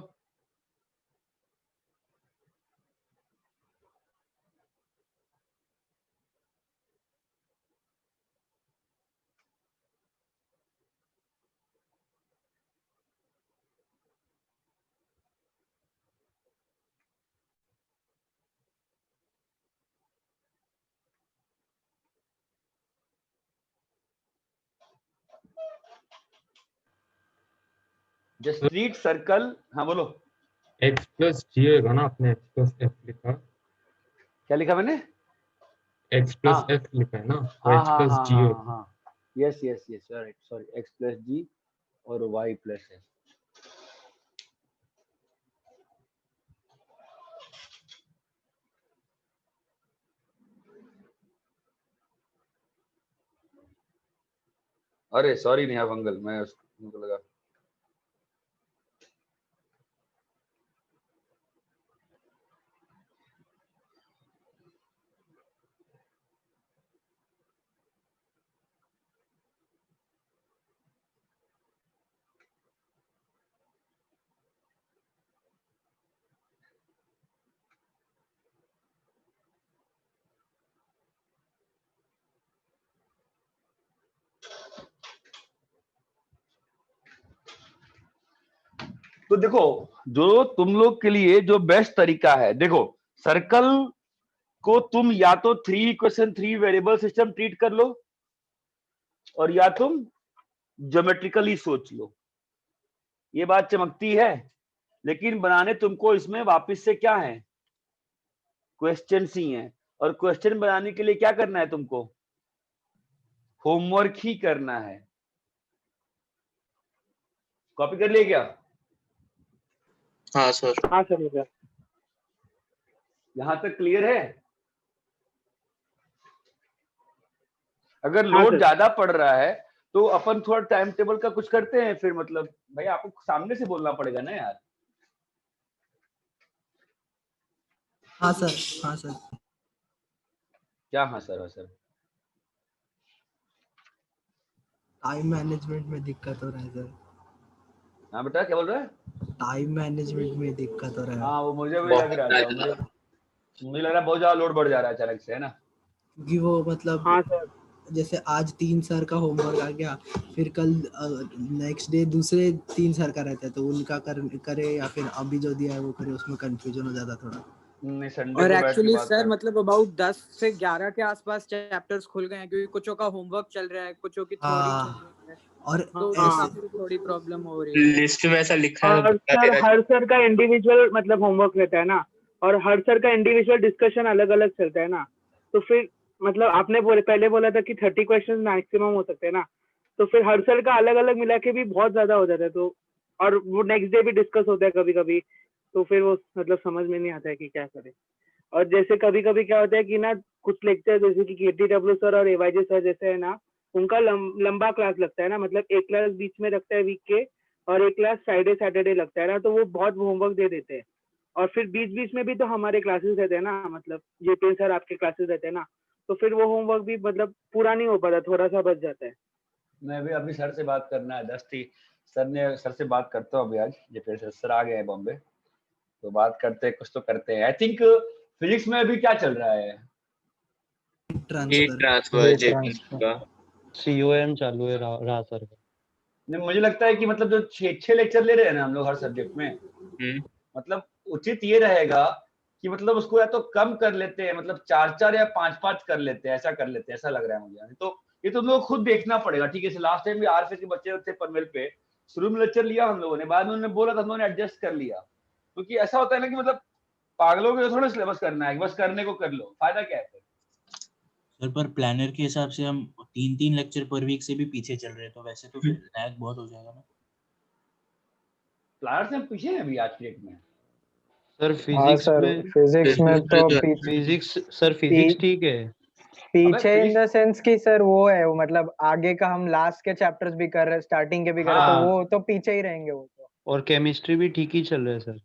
Speaker 1: Just treat circle. हाँ बोलो,
Speaker 9: एक्स प्लस जी होगा ना, आपने एक्स प्लस एफ लिखा,
Speaker 1: क्या लिखा मैंने?
Speaker 9: एक्स प्लस
Speaker 1: हाँ
Speaker 9: एफ लिखा है ना, तो
Speaker 1: हाँ
Speaker 9: एक्स
Speaker 1: हाँ
Speaker 9: प्लस
Speaker 1: हाँ
Speaker 9: जी
Speaker 1: हाँ
Speaker 9: होगा।
Speaker 1: हाँ, yes yes yes, sorry, X plus G और वाई प्लस एफ। अरे सॉरी नेहा फंगल, मैं उसको लगा। तो देखो, जो तुम लोग के लिए जो बेस्ट तरीका है, देखो सर्कल को तुम या तो 3 इक्वेशन 3 वेरिएबल सिस्टम ट्रीट कर लो और या तुम ज्योमेट्रिकली सोच लो। ये बात चमकती है, लेकिन बनाने तुमको इसमें वापस से क्या है? क्वेश्चंस ही हैं। और क्वेश्चन बनाने के लिए क्या करना है तुमको? होमवर्क ही करना है। कॉपी कर लिए क्या?
Speaker 7: हाँ सर।
Speaker 3: हाँ सर हो गया।
Speaker 1: यहां तक क्लियर है? अगर
Speaker 3: हाँ
Speaker 1: लोड
Speaker 3: सर।
Speaker 1: ज्यादा पड़ रहा है तो अपन थोड़ा टाइम टेबल का कुछ करते हैं फिर, मतलब भाई आपको सामने से बोलना पड़ेगा ना यार।
Speaker 5: हाँ सर, हाँ सर।
Speaker 1: क्या हाँ सर? हाँ सर,
Speaker 5: टाइम मैनेजमेंट में दिक्कत हो रहा है सर।
Speaker 1: हाँ बेटा क्या बोल रहा है?
Speaker 5: टाइम मैनेजमेंट में दिक्कत हो रहा है
Speaker 1: हाँ वो मुझे भी
Speaker 7: बहुत
Speaker 1: लग रहा था, मुझे लग रहा है बहुत ज्यादा लोड बढ़ जा रहा है अचानक से, है ना?
Speaker 5: क्योंकि वो मतलब
Speaker 3: हाँ सर।
Speaker 5: जैसे आज 3 सर का होमवर्क आ गया, फिर कल नेक्स्ट डे दूसरे 3 सर का रहता है, तो उनका करे या फिर अभी जो दिया है वो करे, उसमें कंफ्यूजन हो जाता थोड़ा।
Speaker 1: नहीं, संडे
Speaker 10: और
Speaker 1: को बैठ के
Speaker 10: एक्चुअली
Speaker 1: बात
Speaker 10: सर
Speaker 1: कर।
Speaker 10: मतलब अबाउट 10 से 11 के आसपास चैप्टर्स खुल गए हैं, क्योंकि कुछों का होमवर्क चल रहा है, कुछों की थ्योरी चल
Speaker 5: हाँ,
Speaker 10: रही है,
Speaker 5: और
Speaker 10: तो
Speaker 3: हाँ।
Speaker 10: इससे थोड़ी प्रॉब्लम हो रही है।
Speaker 7: लिस्ट में ऐसा लिखा है
Speaker 3: और
Speaker 7: बता
Speaker 3: सर
Speaker 7: दे
Speaker 3: हर सर का इंडिविजुअल मतलब होमवर्क रहता है ना, और हर सर का इंडिविजुअल डिस्कशन अलग अलग चलता है ना, तो फिर मतलब आपने पहले बोला था कि 30 क्वेश्चन मैक्सिमम हो सकते हैं ना, तो फिर हर सर का अलग अलग मिला के भी बहुत ज्यादा हो जाता है। तो और वो नेक्स्ट डे भी डिस्कस होता है कभी कभी, तो फिर वो मतलब समझ में नहीं आता है कि क्या करें। और जैसे कभी कभी क्या होता है कि ना, कुछ लेक्चर जैसे कि KTW सर और AYJ सर जैसे है ना, उनका लंबा क्लास लगता है ना, मतलब एक क्लास बीच में रखता है वीक के और एक क्लास फ्राइडे सैटरडे लगता है ना, तो वो बहुत होमवर्क दे देते हैं। और फिर बीच बीच में भी तो हमारे क्लासेस रहते हैं ना, मतलब JPN सर आपके क्लासेस रहते हैं ना, तो फिर वो होमवर्क भी मतलब पूरा नहीं हो पाता, थोड़ा सा बच जाता है।
Speaker 1: मैं भी अभी सर से बात करना है, 10 थी सर से बात करता हूँ अभी आज, ये फिर सर आ गए हैं बॉम्बे, तो बात करते हैं, कुछ तो करते हैं। आई थिंक फिजिक्स में अभी क्या चल रहा है?
Speaker 7: हीट
Speaker 6: ट्रांसफर
Speaker 7: ट्रांसफर जेपी का
Speaker 6: COM चालू है रहा सर का।
Speaker 1: नहीं, मुझे लगता है कि मतलब जो 6 लेक्चर ले रहे हैं ना हम लोग हर सब्जेक्ट में, मतलब उचित ये रहेगा कि मतलब उसको या तो कम कर लेते हैं, मतलब 4 या 5 कर लेते हैं, ऐसा कर लेते हैं, ऐसा लग रहा है मुझे। तो ये तो तुम लोग खुद देखना पड़ेगा, ठीक है? लास्ट टाइम भी आरफे के बच्चे थे पनवेल पे, शुरू में लेक्चर लिया हम लोगों ने, बाद में उन्होंने बोला था, हम लोगों ने एडजस्ट कर लिया, क्योंकि ऐसा होता है ना कि मतलब पागलों के थोड़ा सिलेबस करना है, बस करने को कर लो, फायदा क्या है फिर।
Speaker 2: सर पर प्लानर के हिसाब से हम 3-3 लेक्चर पर वीक से भी पीछे चल रहे हैं, तो वैसे तो फिर लैग बहुत हो जाएगा ना।
Speaker 1: प्लानर से हम पीछे हैं अभी आज की डेट में।
Speaker 6: सर
Speaker 8: हाँ
Speaker 6: फिजिक्स
Speaker 8: सर,
Speaker 6: में
Speaker 8: फिजिक्स में तो
Speaker 6: फिजिक्स सर फिजिक्स ठीक है।
Speaker 8: पीछे इन
Speaker 1: physics-
Speaker 8: द सेंस कि सर वो है, वो मतलब आगे का हम लास्ट के चैप्टर्स भी कर रहे हैं, स्टार्टिंग के भी कर रहे हैं, तो
Speaker 1: हाँ।
Speaker 8: वो तो पीछे ही रहेंगे वो तो।
Speaker 6: और केमिस्ट्री भी ठीक ही चल रहा है सर।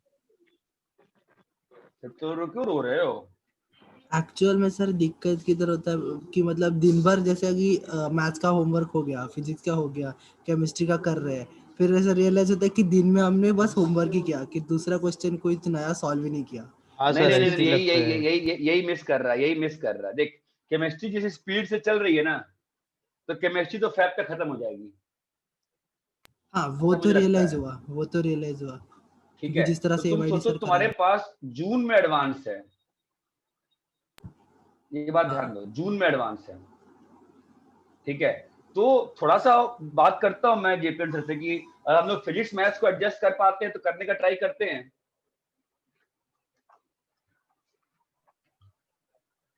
Speaker 1: तो क्यों रो रहे हो?
Speaker 5: एक्चुअल में सर दिक्कत किधर होता है कि मतलब दिन भर जैसे कि मैथ्स का होमवर्क हो गया, फिजिक्स का हो गया, केमिस्ट्री का कर रहे हैं, फिर ऐसा रियलाइज होता है कि दिन में हमने बस होमवर्क ही किया, कि दूसरा क्वेश्चन कोई नया सॉल्व ही नहीं किया।
Speaker 6: हाँ
Speaker 1: नहीं
Speaker 6: सर
Speaker 1: नहीं
Speaker 6: ऐसे
Speaker 1: नहीं,
Speaker 6: ही
Speaker 1: यही
Speaker 6: लगता
Speaker 1: यही
Speaker 6: है।
Speaker 1: यही यही मिस कर रहा है, यही मिस कर रहा है। देख, केमिस्ट्री जिस स्पीड से चल रही है ना, तो केमिस्ट्री तो फैब तक खत्म हो जाएगी।
Speaker 5: हाँ वो
Speaker 1: ऐसा
Speaker 5: तो
Speaker 1: मुझे लगता
Speaker 5: रियलाइज
Speaker 1: है,
Speaker 5: हुआ, वो तो रियलाइज हुआ,
Speaker 1: ठीक
Speaker 5: क्योंकि
Speaker 1: है।
Speaker 5: जिस तरह
Speaker 1: तो
Speaker 5: से
Speaker 1: तुम
Speaker 5: एमआईडी
Speaker 1: सोचो
Speaker 5: सर करा
Speaker 1: तुम्हारे
Speaker 5: है।
Speaker 1: पास जून में एडवांस है, ये बात
Speaker 5: हाँ।
Speaker 1: ध्यान दो, जून में एडवांस है, ठीक है। तो थोड़ा सा बात करता हूं मैं जेपीएन सर से कि अगर हम लोग फिजिक्स मैथ्स को एडजस्ट कर पाते हैं तो करने का ट्राई करते हैं।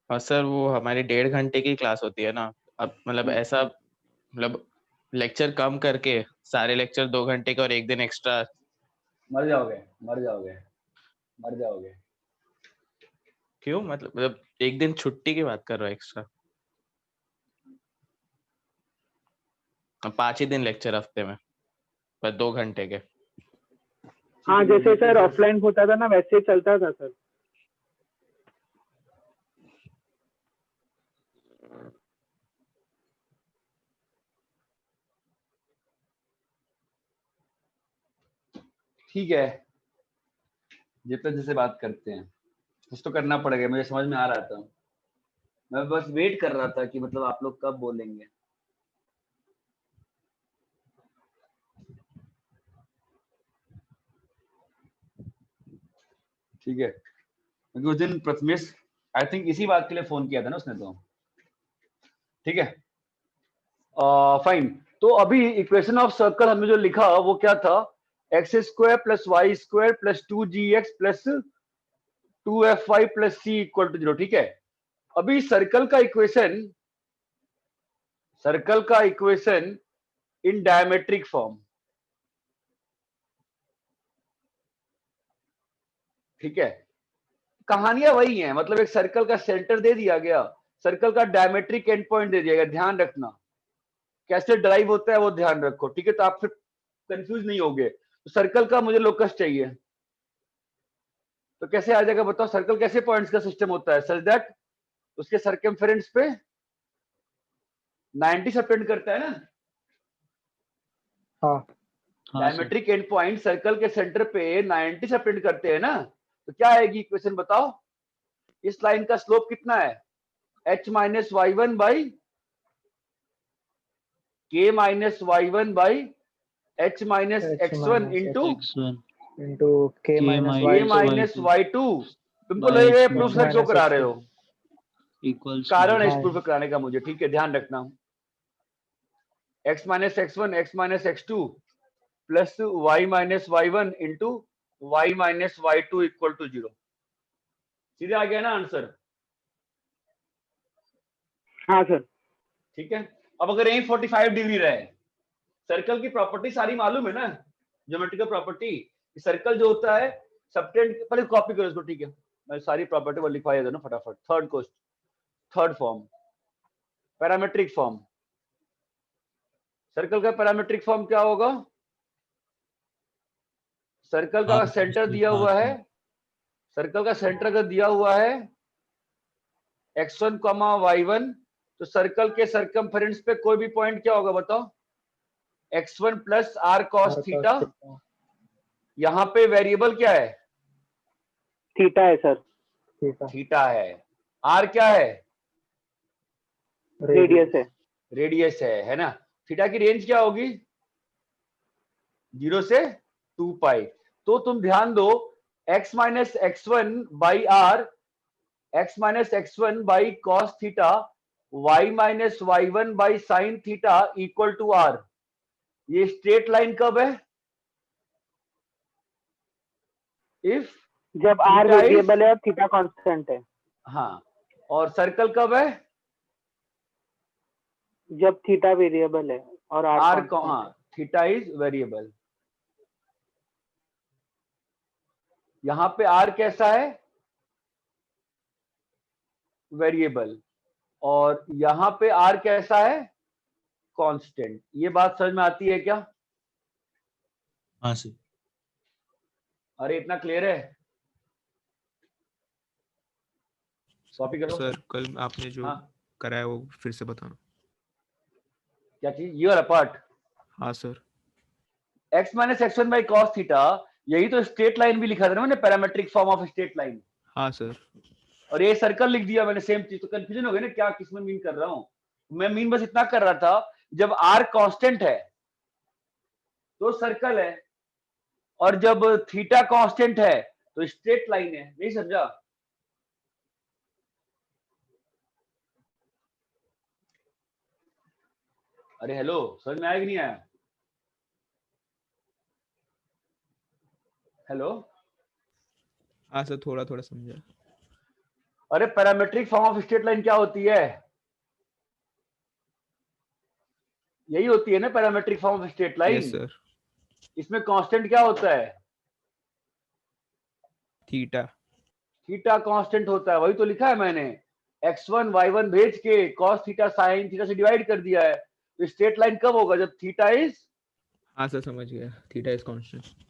Speaker 4: और सर वो हमारी 1.5 घंटे की क्लास होती है ना, अब मतलब ऐसा मतलब लेक्चर कम करके सारे लेक्चर 2 घंटे के और एक दिन एक्स्ट्रा।
Speaker 1: मर जाओगे, मर जाओगे, मर जाओगे।
Speaker 4: क्यों? मतलब एक दिन छुट्टी की बात कर रहा हूँ एक्स्ट्रा। 5 ही दिन लेक्चर हफ्ते में, पर 2 घंटे के।
Speaker 3: हाँ जैसे सर ऑफलाइन होता था ना वैसे ही चलता था सर।
Speaker 1: ठीक है, जेपीएन सर से बात करते हैं, कुछ तो करना पड़ेगा, मुझे समझ में आ रहा था, मैं बस वेट कर रहा था कि मतलब आप लोग कब बोलेंगे। ठीक है, क्योंकि उस दिन प्रथमेश आई थिंक इसी बात के लिए फोन किया था ना उसने, तो ठीक है। फाइन, तो अभी इक्वेशन ऑफ सर्कल हमने जो लिखा वो क्या था, x square plus Y square plus 2gx plus 2fy plus c equal to 0, ठीक है। अभी सर्कल का इक्वेशन इन डायमेट्रिक फॉर्म, ठीक है। कहानियां वही हैं, मतलब एक सर्कल का सेंटर दे दिया गया, सर्कल का डायमेट्रिक एंड पॉइंट दे दिया गया, ध्यान रखना कैसे ड्राइव होता है वो ध्यान रखो, ठीक है। तो आप फिर कंफ्यूज नहीं होगे। तो सर्कल का मुझे लोकस चाहिए, तो कैसे आ जाएगा बताओ, सर्कल कैसे पॉइंट्स का सिस्टम होता है, सच दैट उसके सर्कमफेरेंस पे 90 से डिपेंड करता है ना।
Speaker 8: हाँ
Speaker 1: डायमेट्रिक एंड पॉइंट सर्कल के सेंटर पे 90 से डिपेंड करते हैं ना। तो क्या आएगी इक्वेशन बताओ, इस लाइन का स्लोप कितना है, h minus Y one by K minus Y one by H minus x one
Speaker 8: into K
Speaker 1: minus Y two. तुमको लगेगा ये प्रूफ सर क्यों करा रहे हो, कारण है इस प्रूफ कराने का मुझे, ठीक है, ध्यान रखना। x minus x one x minus x two plus y minus Y one into y minus Y two equal to 0, सीधे आ गया ना आंसर।
Speaker 3: हाँ सर।
Speaker 1: ठीक है, अब अगर यही 45 डिग्री रहे, सर्कल की प्रॉपर्टी सारी मालूम है ना, ज्योमेट्रिकल प्रॉपर्टी, सर्कल जो होता है सबटेंड, पहले कॉपी करो इसको, ठीक है, मैं सारी प्रॉपर्टी वो लिखवा देता हूं ना फटाफट। Third form parametric form, circle का पैरामेट्रिक फॉर्म क्या होगा, सर्कल का सेंटर दिया हुआ है, सर्कल का सेंटर अगर दिया हुआ है x1 y1, तो सर्कल के सर्कमफेरेंस पे कोई भी पॉइंट क्या होगा बताओ, x1 plus are cos theta. यहाँ पे वेरिएबल क्या है,
Speaker 3: थीटा है सर।
Speaker 1: थीटा है, आर क्या है, रेडियस है ना। थीटा की रेंज क्या होगी, 0 से 2 पाई। तो तुम ध्यान दो, x minus x one by r, x minus x one by cos theta, y minus Y one by sine theta equal to r. ये स्ट्रेट लाइन कब है? इफ
Speaker 3: जब आर
Speaker 1: थीटा इज,
Speaker 3: वेरिएबल है और थीटा कांस्टेंट है।
Speaker 1: हाँ, और सर्कल कब है?
Speaker 3: जब थीटा वेरिएबल है और आर
Speaker 1: आर
Speaker 3: कांस्टेंट है।
Speaker 1: हाँ, थीटा इज वेरिएबल। यहां पे आर कैसा है? वेरिएबल। और यहां पे आर कैसा है? कांस्टेंट। ये बात समझ में आती है क्या?
Speaker 2: हाँ सर।
Speaker 1: अरे इतना क्लियर है? कॉपी करो।
Speaker 11: सर कल आपने जो
Speaker 1: हाँ,
Speaker 11: कराया वो फिर से बताना।
Speaker 1: क्या चीज? ये वाला पार्ट,
Speaker 11: हाँ sir.
Speaker 1: x minus x one by cos theta, यही तो स्ट्रेट लाइन भी लिखा था ना मैंने, parametric form of straight line.
Speaker 11: हाँ सर।
Speaker 1: और ये सर्कल लिख दिया मैंने, सेम चीज। तो कंफ्यूजन हो गया ना क्या किसमें मीन कर रहा हूं। मैं मीन बस इतना कर रहा था, जब r कांस्टेंट है तो सर्कल है, और जब थीटा कांस्टेंट है तो स्ट्रेट लाइन है। नहीं समझा? अरे हेलो, समझ में आया कि नहीं आया? हेलो,
Speaker 11: हाँ सर, थोड़ा थोड़ा समझा।
Speaker 1: अरे parametric form of straight line क्या होती है? यही होती है ना parametric form of straight line.
Speaker 11: Yes sir.
Speaker 1: इसमें कांस्टेंट क्या होता है?
Speaker 11: थीटा।
Speaker 1: थीटा कांस्टेंट होता है, वही तो लिखा है मैंने। x1 y1 भेज के cos थीटा sin थीटा से डिवाइड कर दिया है। तो स्ट्रेट लाइन कब होगा? जब थीटा इज,
Speaker 11: हाँ सर समझ गया, थीटा इज कांस्टेंट।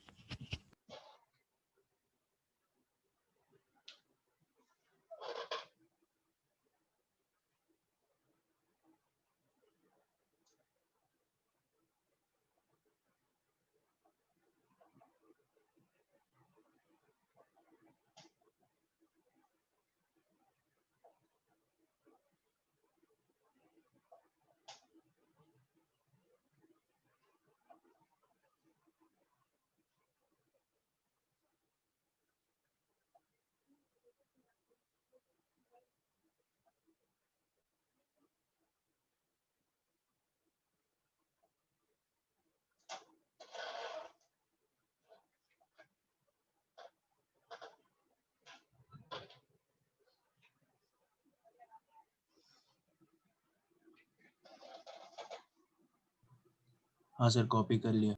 Speaker 2: हाँ सर, कॉपी कर लिया।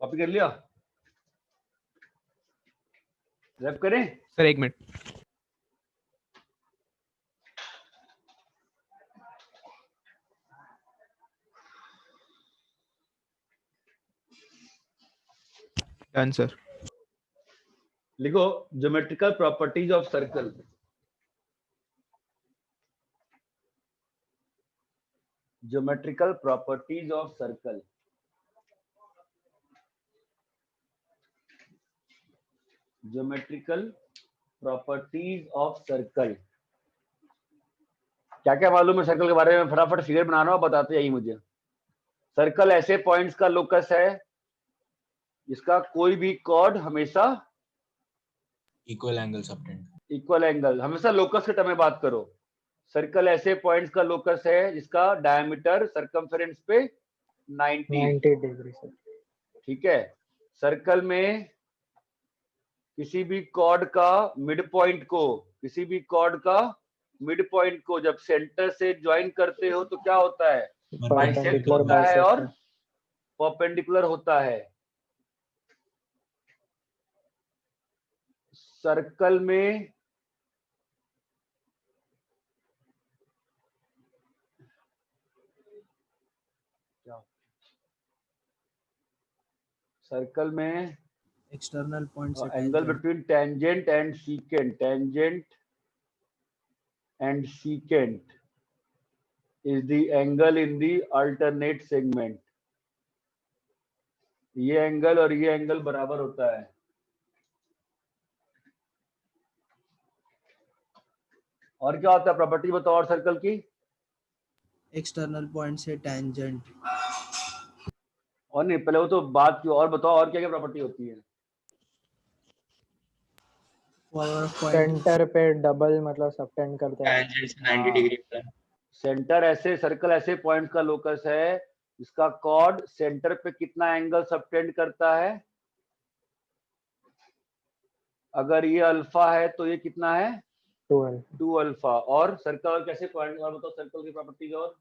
Speaker 1: कॉपी कर लिया? रैप करें?
Speaker 11: सर एक मिनट। Done sir.
Speaker 1: लिखो geometrical properties of circle. Geometrical properties of circle. Geometrical properties of circle. क्या क्या मालूम है सर्कल के बारे में? फटाफट फिगर बना रहा हूं, बताते यही मुझे। सर्कल ऐसे पॉइंट्स का लोकस है जिसका कोई भी कॉर्ड हमेशा
Speaker 2: equal angle subtend.
Speaker 1: Equal angle, हमेशा लोकस के टर्म में बात करो। सर्कल ऐसे पॉइंट्स का लोकस है जिसका डायमीटर सर्कमफेरेंस पे
Speaker 8: 90 डिग्री से।
Speaker 1: ठीक है। सर्कल में किसी भी कॉर्ड का मिड पॉइंट को, किसी भी कॉर्ड का मिड पॉइंट को जब सेंटर से ज्वाइन करते हो तो क्या होता है? बाइसेक्ट होता है और परपेंडिकुलर होता है। सर्कल में सर्कल में
Speaker 5: एक्सटर्नल पॉइंट से
Speaker 1: angle between tangent and secant, tangent and secant is the angle in the alternate segment। ये एंगल और ये एंगल बराबर होता है। और क्या होता है प्रॉपर्टी बताओ और सर्कल की?
Speaker 5: एक्सटर्नल पॉइंट से टेंजेंट।
Speaker 1: और नहीं, पहले वो तो बात की, और बताओ और क्या क्या प्रॉपर्टी होती है?
Speaker 8: सेंटर पे डबल मतलब सबटेंड करते हैं।
Speaker 7: टेंजेंट से 90 डिग्री पर।
Speaker 1: सेंटर ऐसे, सर्कल ऐसे पॉइंट का लोकस है इसका कॉर्ड सेंटर पे कितना एंगल सबटेंड करता है? अगर ये अल्फा है तो ये कितना है? 2 अल्फा। और सर्कल कैसे पॉइंट, और बताओ सर्कल की प्रॉपर्टीज। और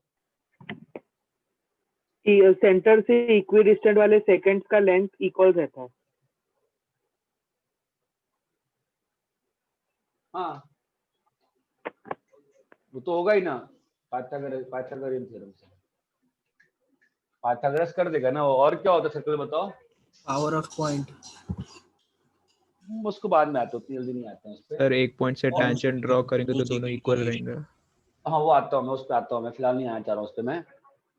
Speaker 3: सेंटर से इक्वी डिस्टेंट वाले सेकंड्स का लेंथ इक्वल रहता है।
Speaker 1: हाँ वो तो होगा ही ना, पाइथागोरस थ्योरम से पाइथागोरस कर देगा ना वो। और क्या होता है सर्कल, बताओ।
Speaker 5: Power of point.
Speaker 1: उसको बाद में आता, उतनी जल्दी नहीं आता है उस पे।
Speaker 11: सर एक पॉइंट से
Speaker 1: और
Speaker 11: टेंजेंट ड्रॉ करेंगे तो
Speaker 2: दो
Speaker 11: दोनों
Speaker 2: सेकंड
Speaker 11: इक्वल
Speaker 2: का
Speaker 11: रहेंगे।
Speaker 1: हाँ वो आता हूँ मैं, उस पे आता हूँ मैं, फिलहाल नहीं आना चाह रहा हूँ उस पे मैं।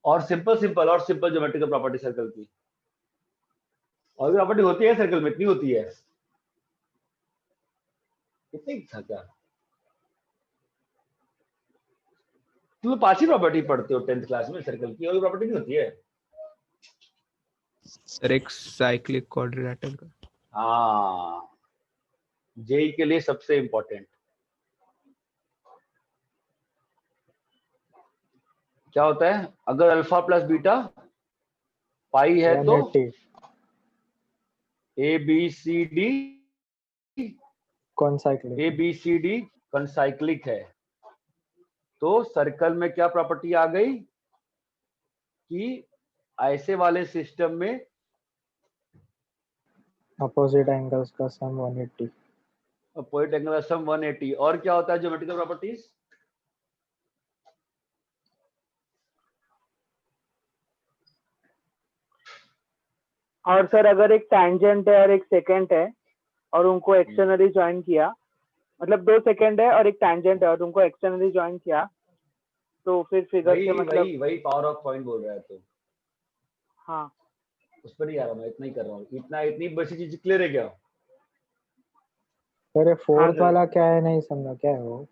Speaker 1: और सिंपल ज्योमेट्रिकल प्रॉपर्टी सर्कल की। और भी प्रॉपर्टी होती है सर्कल में, इतनी होती है, कितनी था क्या? तुम 5 ही प्रॉपर्टी पढ़ते हो 10th क्लास में सर्कल की, और भी प्रॉपर्टी नहीं होती है?
Speaker 11: सर एक साइक्लिक क्वाड्रिलेटरल का।
Speaker 1: हाँ जेई के लिए सबसे इंपॉर्टेंट क्या होता है? अगर अल्फा प्लस बीटा पाई है तो
Speaker 8: 180
Speaker 1: A B C D
Speaker 8: concyclic
Speaker 1: concyclic है। तो सर्कल में क्या प्रॉपर्टी आ गई कि ऐसे वाले सिस्टम में
Speaker 8: अपोजिट एंगल्स का सम 180।
Speaker 1: Opposite angle sum 180। और क्या होता है ज्योमेट्रिकल प्रॉपर्टीज?
Speaker 3: और सर अगर एक टैंजेंट है और एक सेकंड है और उनको एक्सटर्नली ज्वाइन किया, मतलब 2 सेकंड है और एक टैंजेंट है और उनको एक्सटर्नली ज्वाइन किया, तो फिर फिगर
Speaker 1: वही
Speaker 3: के मतलब
Speaker 1: वही पावर ऑफ पॉइंट बोल रहा है। तो
Speaker 3: हाँ
Speaker 1: उस पर नहीं आ रहा मैं, इतना ही कर रहा हूँ। इतनी बड़ी चीज क्लियर है क्या?
Speaker 8: अरे फोर्थ
Speaker 3: सर।
Speaker 8: वाला क्या है, नहीं समझा क्या है वो।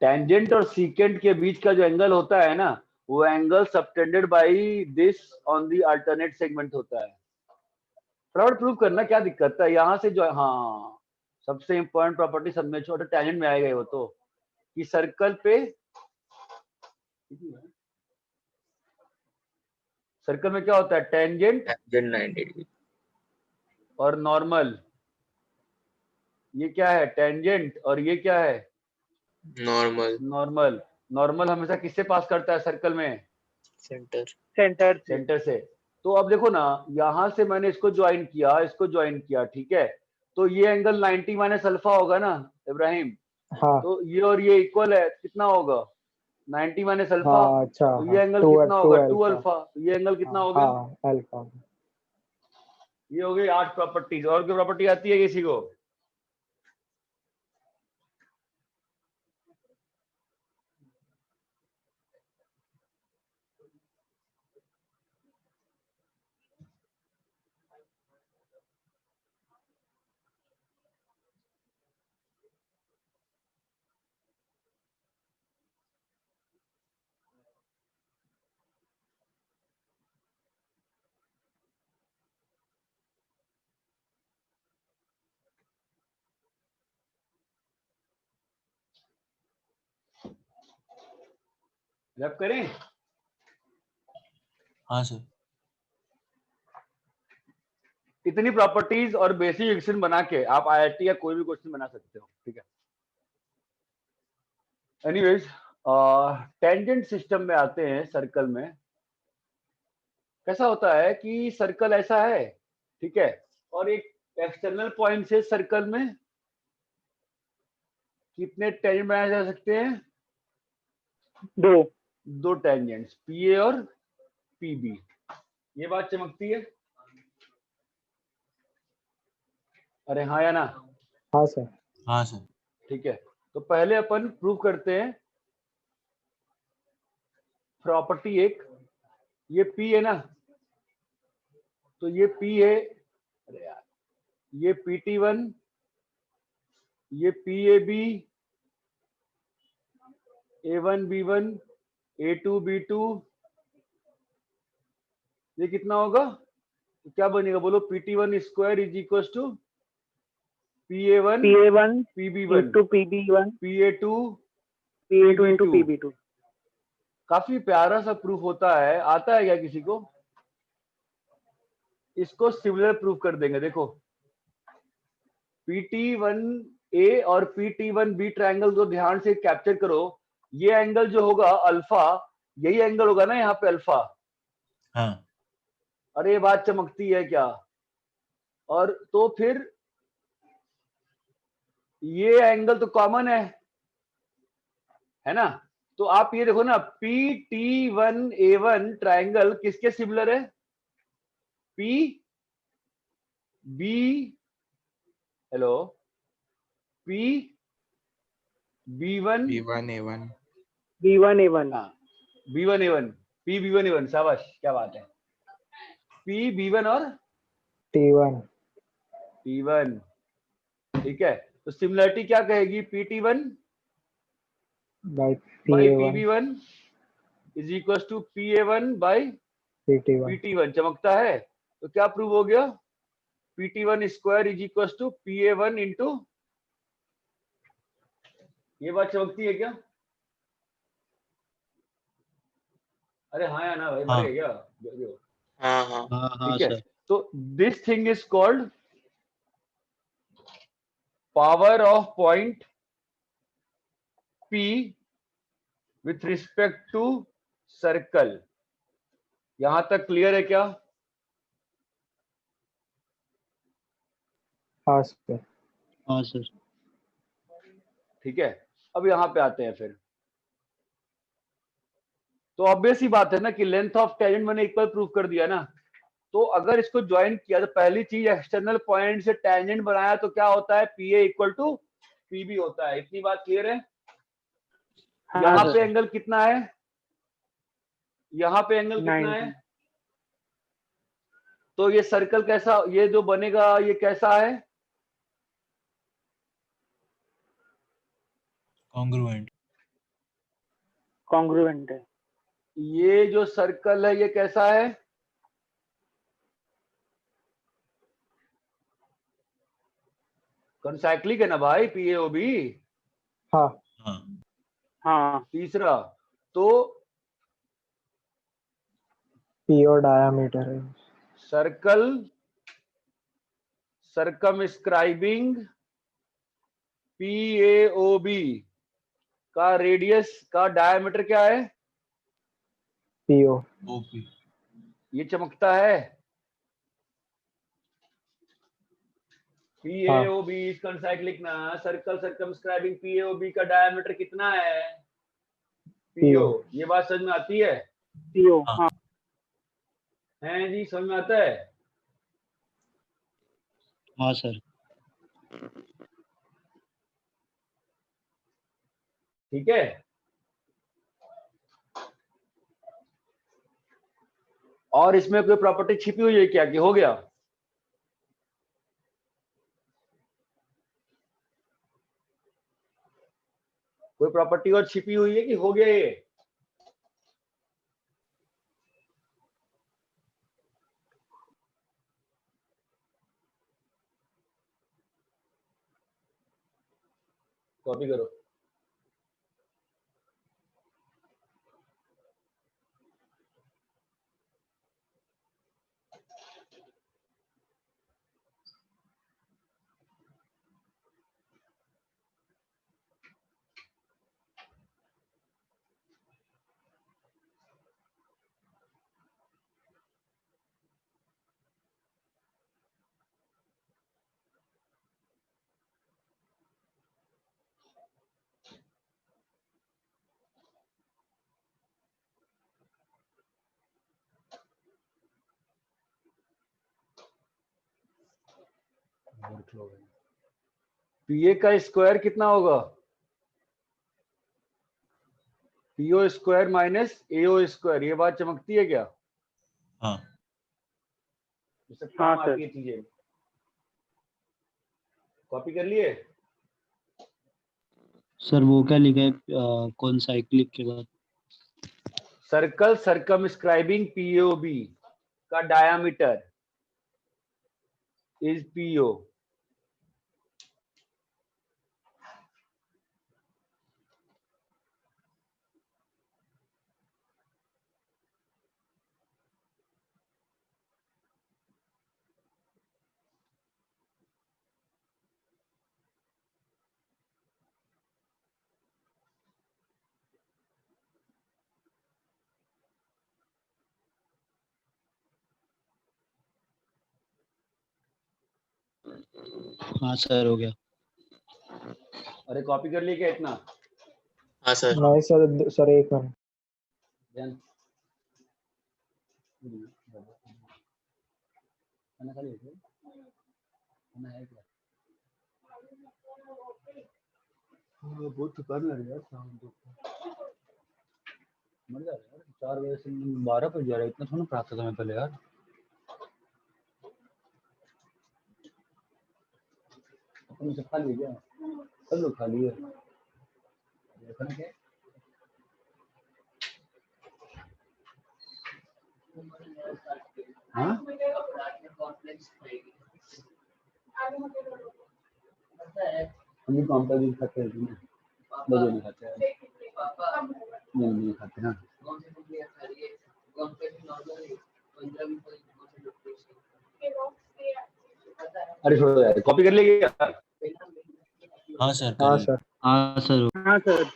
Speaker 1: टेंजेंट और सीकेंट के बीच का जो एंगल होता है ना, वो angle subtended by this on the alternate segment होता है। फटाफट प्रूव करना, क्या दिक्कत है यहाँ से जो। हाँ सबसे इंपॉर्टेंट प्रॉपर्टी सब में छोटे टेंजेंट में आएगा वो तो, कि सर्कल में क्या होता है? टेंजेंट
Speaker 7: 90 डिग्री
Speaker 1: और नॉर्मल। ये क्या है? टेंजेंट। और ये क्या है?
Speaker 7: नॉर्मल
Speaker 1: नॉर्मल हमेशा किससे पास करता है सर्कल में?
Speaker 7: सेंटर
Speaker 1: सेंटर से। तो अब देखो ना, यहां से मैंने इसको ज्वाइन किया, ठीक है? तो ये एंगल 90 माइनस अल्फा होगा ना इब्राहिम?
Speaker 8: हाँ
Speaker 1: तो ये और ये इक्वल है, कितना होगा? 90 माइनस अल्फा।
Speaker 8: हाँ अच्छा
Speaker 1: तो
Speaker 8: हाँ
Speaker 1: ये एंगल
Speaker 8: 2
Speaker 1: कितना
Speaker 8: 2
Speaker 1: होगा? 2
Speaker 8: अल्फा।
Speaker 1: अल्फा। तो ये एंगल कितना हो गया?
Speaker 8: हाँ अल्फा।
Speaker 1: ये हो गई 8 प्रॉपर्टीज। और क्या प्रॉपर्टी आती है किसी को? रैप करें?
Speaker 2: हाँ सर।
Speaker 1: इतनी प्रॉपर्टीज और बेसिक इक्वेशन बना के आप आईआईटी या कोई भी क्वेश्चन बना सकते हो, ठीक है? एनीवेज टेंजेंट सिस्टम में आते हैं। सर्कल में कैसा होता है कि सर्कल ऐसा है, ठीक है? और एक एक्सटर्नल पॉइंट से सर्कल में कितने टेंजेंट बनाए जा सकते हैं? 2 टेंजेंट्स, पीए और पीबी। ये बात चमकती है? अरे हाँ या ना?
Speaker 8: हाँ सर।
Speaker 2: हाँ सर।
Speaker 1: ठीक है, तो पहले अपन प्रूव करते हैं प्रॉपर्टी एक। ये P है ना, तो ये P है। अरे यार, ये PT1, ये PAB, A1 B1, A2 B2, ये कितना होगा? तो क्या बनेगा बोलो? PT1 square is equal to PA1 PB1
Speaker 3: into PB1
Speaker 1: PA2
Speaker 3: PA2 into PB2।
Speaker 1: काफी प्यारा सा प्रूफ होता है, आता है क्या किसी को? इसको सिमिलर प्रूफ कर देंगे। देखो PT1A और PT1B ट्रायंगल को ध्यान से कैप्चर करो। ये एंगल जो होगा अल्फा, यही एंगल होगा ना यहाँ पे अल्फा।
Speaker 2: हाँ
Speaker 1: अरे ये बात चमकती है क्या? और तो फिर ये एंगल तो कॉमन है ना? तो आप ये देखो ना, PT1A1 ट्रायंगल किसके सिमिलर है? PB, hello, PB1,
Speaker 4: B1A1
Speaker 3: B1A1
Speaker 1: हाँ B1A1, PB1A1, शाबाश, क्या बात है। PB1 और
Speaker 8: T1
Speaker 1: T1, ठीक है। तो सिमिलरिटी क्या कहेगी? PT1
Speaker 8: by
Speaker 1: by
Speaker 8: PA1
Speaker 1: PB1 is equal to PA1 by
Speaker 8: PT1
Speaker 1: PT1। चमकता है? तो क्या प्रूव हो गया? PT1 square is equal to PA1 into, ये बात चमकती है क्या? अरे हाँ या ना भाई, मर
Speaker 2: हाँ
Speaker 1: गए क्या?
Speaker 7: हाँ हाँ
Speaker 6: हाँ हाँ
Speaker 1: ठीक है।
Speaker 6: सर।
Speaker 1: तो this thing is called power of point P with respect to circle. यहां तक क्लियर है क्या?
Speaker 8: हाँ सर।
Speaker 6: हाँ सर।
Speaker 1: ठीक है। अब यहां पे आते हैं फिर। तो ऑब्वियस ही बात है ना कि लेंथ ऑफ टेंजेंट मैंने इक्वल प्रूव कर दिया ना। तो अगर इसको ज्वाइन किया तो पहली चीज, एक्सटर्नल पॉइंट से टेंजेंट बनाया तो क्या होता है? PA इक्वल टू PB होता है। इतनी बात क्लियर है?
Speaker 3: हाँ
Speaker 1: यहाँ
Speaker 3: सर
Speaker 1: पे एंगल कितना है? यहाँ पे एंगल कितना है?
Speaker 3: 90
Speaker 1: तो ये सर्कल कैसा, ये जो बनेगा ये कैसा है?
Speaker 2: कॉन्ग्रुएंट।
Speaker 3: कॉन्ग्रुएंट है।
Speaker 1: ये जो सर्कल है ये कैसा है? कंसाइक्लिक है ना भाई, PAOB।
Speaker 8: हाँ
Speaker 2: हाँ
Speaker 3: हाँ
Speaker 1: तीसरा तो
Speaker 8: PO डायमीटर है।
Speaker 1: सर्कल सर्कमस्क्राइबिंग PAOB का रेडियस का डायमीटर क्या है?
Speaker 8: PO
Speaker 2: OP.
Speaker 1: ये चमकता है? PAOB इज कंसाइक्लिक ना। सर्कल सर्कमस्क्राइबिंग PAOB का डायमीटर कितना है? PO। ये बात समझ में आती है?
Speaker 3: CO
Speaker 2: हाँ
Speaker 3: हाँ
Speaker 1: हैं जी, समझ में आता है?
Speaker 6: हाँ सर।
Speaker 1: ठीक है। और इसमें कोई प्रॉपर्टी छिपी हुई है क्या कि हो गया? कोई प्रॉपर्टी और छिपी हुई है कि हो गया ये? कॉपी करो। PA का स्क्वायर कितना होगा? PO square minus AO square. ये बात चमकती है क्या?
Speaker 2: हाँ
Speaker 1: ये सब
Speaker 3: हाँ
Speaker 1: काम
Speaker 3: सर।
Speaker 1: आती है चीजें। कॉपी कर लिए?
Speaker 6: सर वो क्या लिखा है कौन साइक्लिक के बाद?
Speaker 1: सर्कल सर्कमस्क्राइबिंग PAOB का डायामीटर इज PO।
Speaker 6: हाँ सर हो गया।
Speaker 1: अरे कॉपी कर लिए क्या इतना?
Speaker 7: हाँ सर।
Speaker 8: नहीं सर, सर एक मिनट।
Speaker 1: ध्यान। खाना खा लिया? खाना है क्या? बहुत थकान लग रही है यार, शाम को मर जा रहा है यार। 4 बजे से 12 बजे जा रहा है, इतना थोड़ा प्राप्त था मैं पहले यार। अपन सब खा लिए क्या? सब लोग खा लिए। खाना क्या है? हाँ? हम भी कॉम्प्लेक्स खाते हैं ना, बजे नहीं खाते हैं। नहीं खाते ना। अरे छोड़ो यार, कॉपी कर लिए क्या?
Speaker 2: हाँ सर
Speaker 8: हाँ
Speaker 2: करिए।
Speaker 8: सर।
Speaker 6: हाँ सर।
Speaker 3: हाँ सर।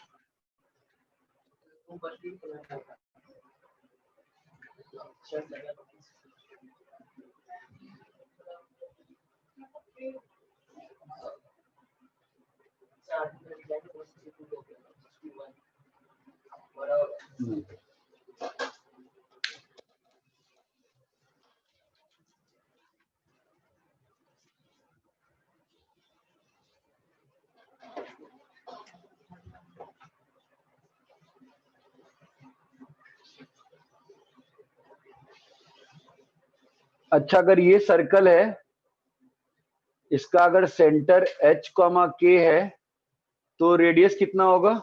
Speaker 1: अच्छा, अगर ये सर्कल है, इसका अगर सेंटर h, k है, तो रेडियस कितना होगा?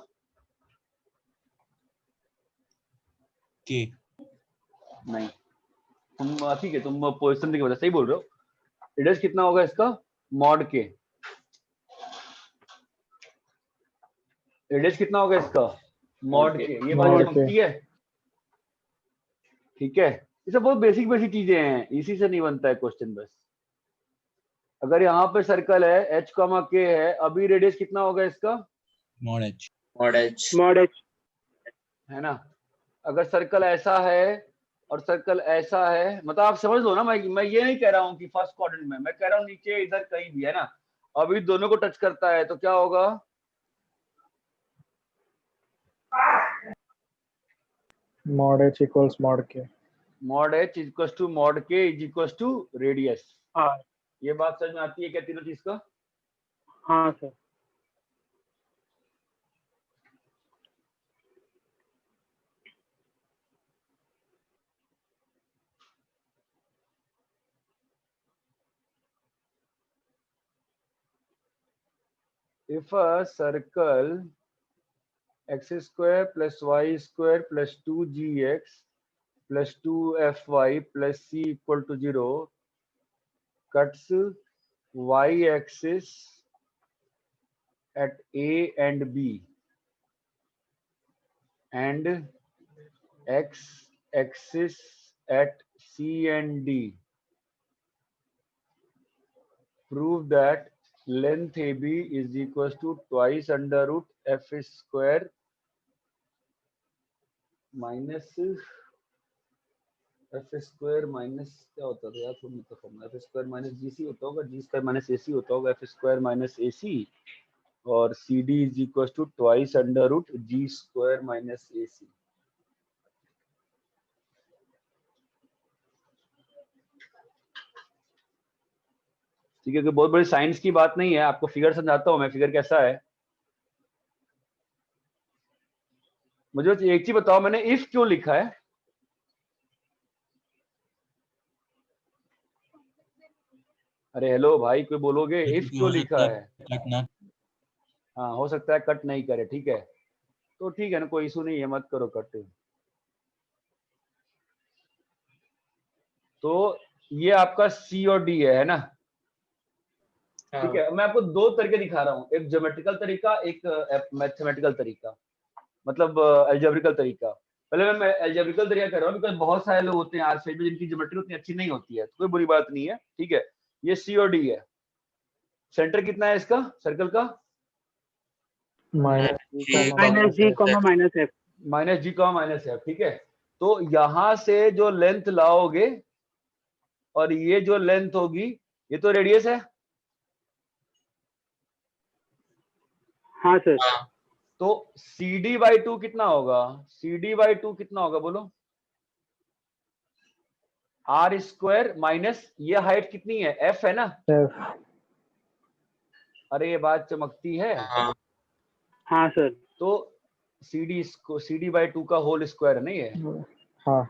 Speaker 2: के
Speaker 1: नहीं, तुम ठीक है, तुम पोजीशन की वजह सही बोल रहे हो। रेडियस कितना होगा इसका? मॉड के। रेडियस कितना होगा इसका? मॉड के। ये बात
Speaker 8: मॉड
Speaker 1: समझती है? ठीक है, ये सब बहुत बेसिक बेसिक चीजें हैं, इसी से नहीं बनता है क्वेश्चन। बस अगर यहाँ पे सर्कल है h, k है, अभी रेडियस कितना होगा इसका?
Speaker 2: Mod H.
Speaker 7: Mod H.
Speaker 3: Mod H.
Speaker 1: है ना? अगर सर्कल ऐसा है और सर्कल ऐसा है, मतलब आप समझ लो ना, मैं ये नहीं कह रहा हूँ कि फर्स्ट क्वाड्रेंट में, मैं कह रहा हूँ नीचे इधर कहीं भी, है ना? अभी दोनों को टच करता है तो क्या होगा?
Speaker 8: Mod h equals mod k.
Speaker 1: Mod h equals to mod k is equals to radius.
Speaker 3: हाँ।
Speaker 1: ये बात समझ में आती है क्या तीनों चीज का?
Speaker 3: हाँ sir.
Speaker 1: If a circle x square plus y square plus 2gx plus 2fy plus c equal to 0 cuts y axis at A and B and x axis at C and D, prove that length AB is equals to twice under root f square minus F square minus क्या होता था यार, थोड़ा मतलब formula F square minus G C होता होगा, G square minus A C होता होगा, F square minus A C, और C D is equal to twice under root G square minus A C. ठीक है, कि बहुत बड़ी साइंस की बात नहीं है, आपको फिगर समझाता हूँ मैं, फिगर कैसा है। मुझे एक चीज बताओ, मैंने इफ क्यों लिखा है? अरे हेलो भाई, कोई बोलोगे इफ
Speaker 2: क्योंकि
Speaker 1: क्यों
Speaker 2: हो
Speaker 1: लिखा
Speaker 2: सकता
Speaker 1: है?
Speaker 2: है कट ना।
Speaker 1: हाँ, हो सकता है कट नहीं करे, ठीक है, तो ठीक है ना, कोई इशू नहीं है, मत करो कट। तो ये आपका सी और डी है ना? ठीक है, मैं आपको दो तरीके दिखा रहा हूँ, एक ज्योमेट्रिकल तरीका, एक मैथमेटिकल तरीका, मतलब अलजेब्रिकल तरीका। पहले मैं अलजेब्रिकल तरीका कर रहा हूँ, बिकॉज बहुत सारे लोग होते हैं आज में जिनकी ज्योमेट्री उतनी अच्छी नहीं होती है, तो कोई बुरी बात नहीं है, ठीक है। ये सी और डी है। सेंटर कितना है इसका सर्कल का?
Speaker 8: माइनस
Speaker 3: माइनस जी कॉमा माइनस एफ।
Speaker 1: माइनस जी कॉमा माइनस एफ, ठीक है। तो यहां से जो लेंथ लाओगे और ये जो लेंथ होगी, ये तो रेडियस है,
Speaker 3: हाँ सर।
Speaker 7: हाँ
Speaker 1: तो CD बाई 2 कितना होगा? CD बाई 2 कितना होगा बोलो? R स्क्वायर माइनस ये हाइट कितनी है? F है ना?
Speaker 8: F
Speaker 1: अरे ये बात चमकती है।
Speaker 7: हाँ
Speaker 3: हाँ सर।
Speaker 1: तो CD बाई 2 का होल स्क्वायर है ना ये?
Speaker 8: हाँ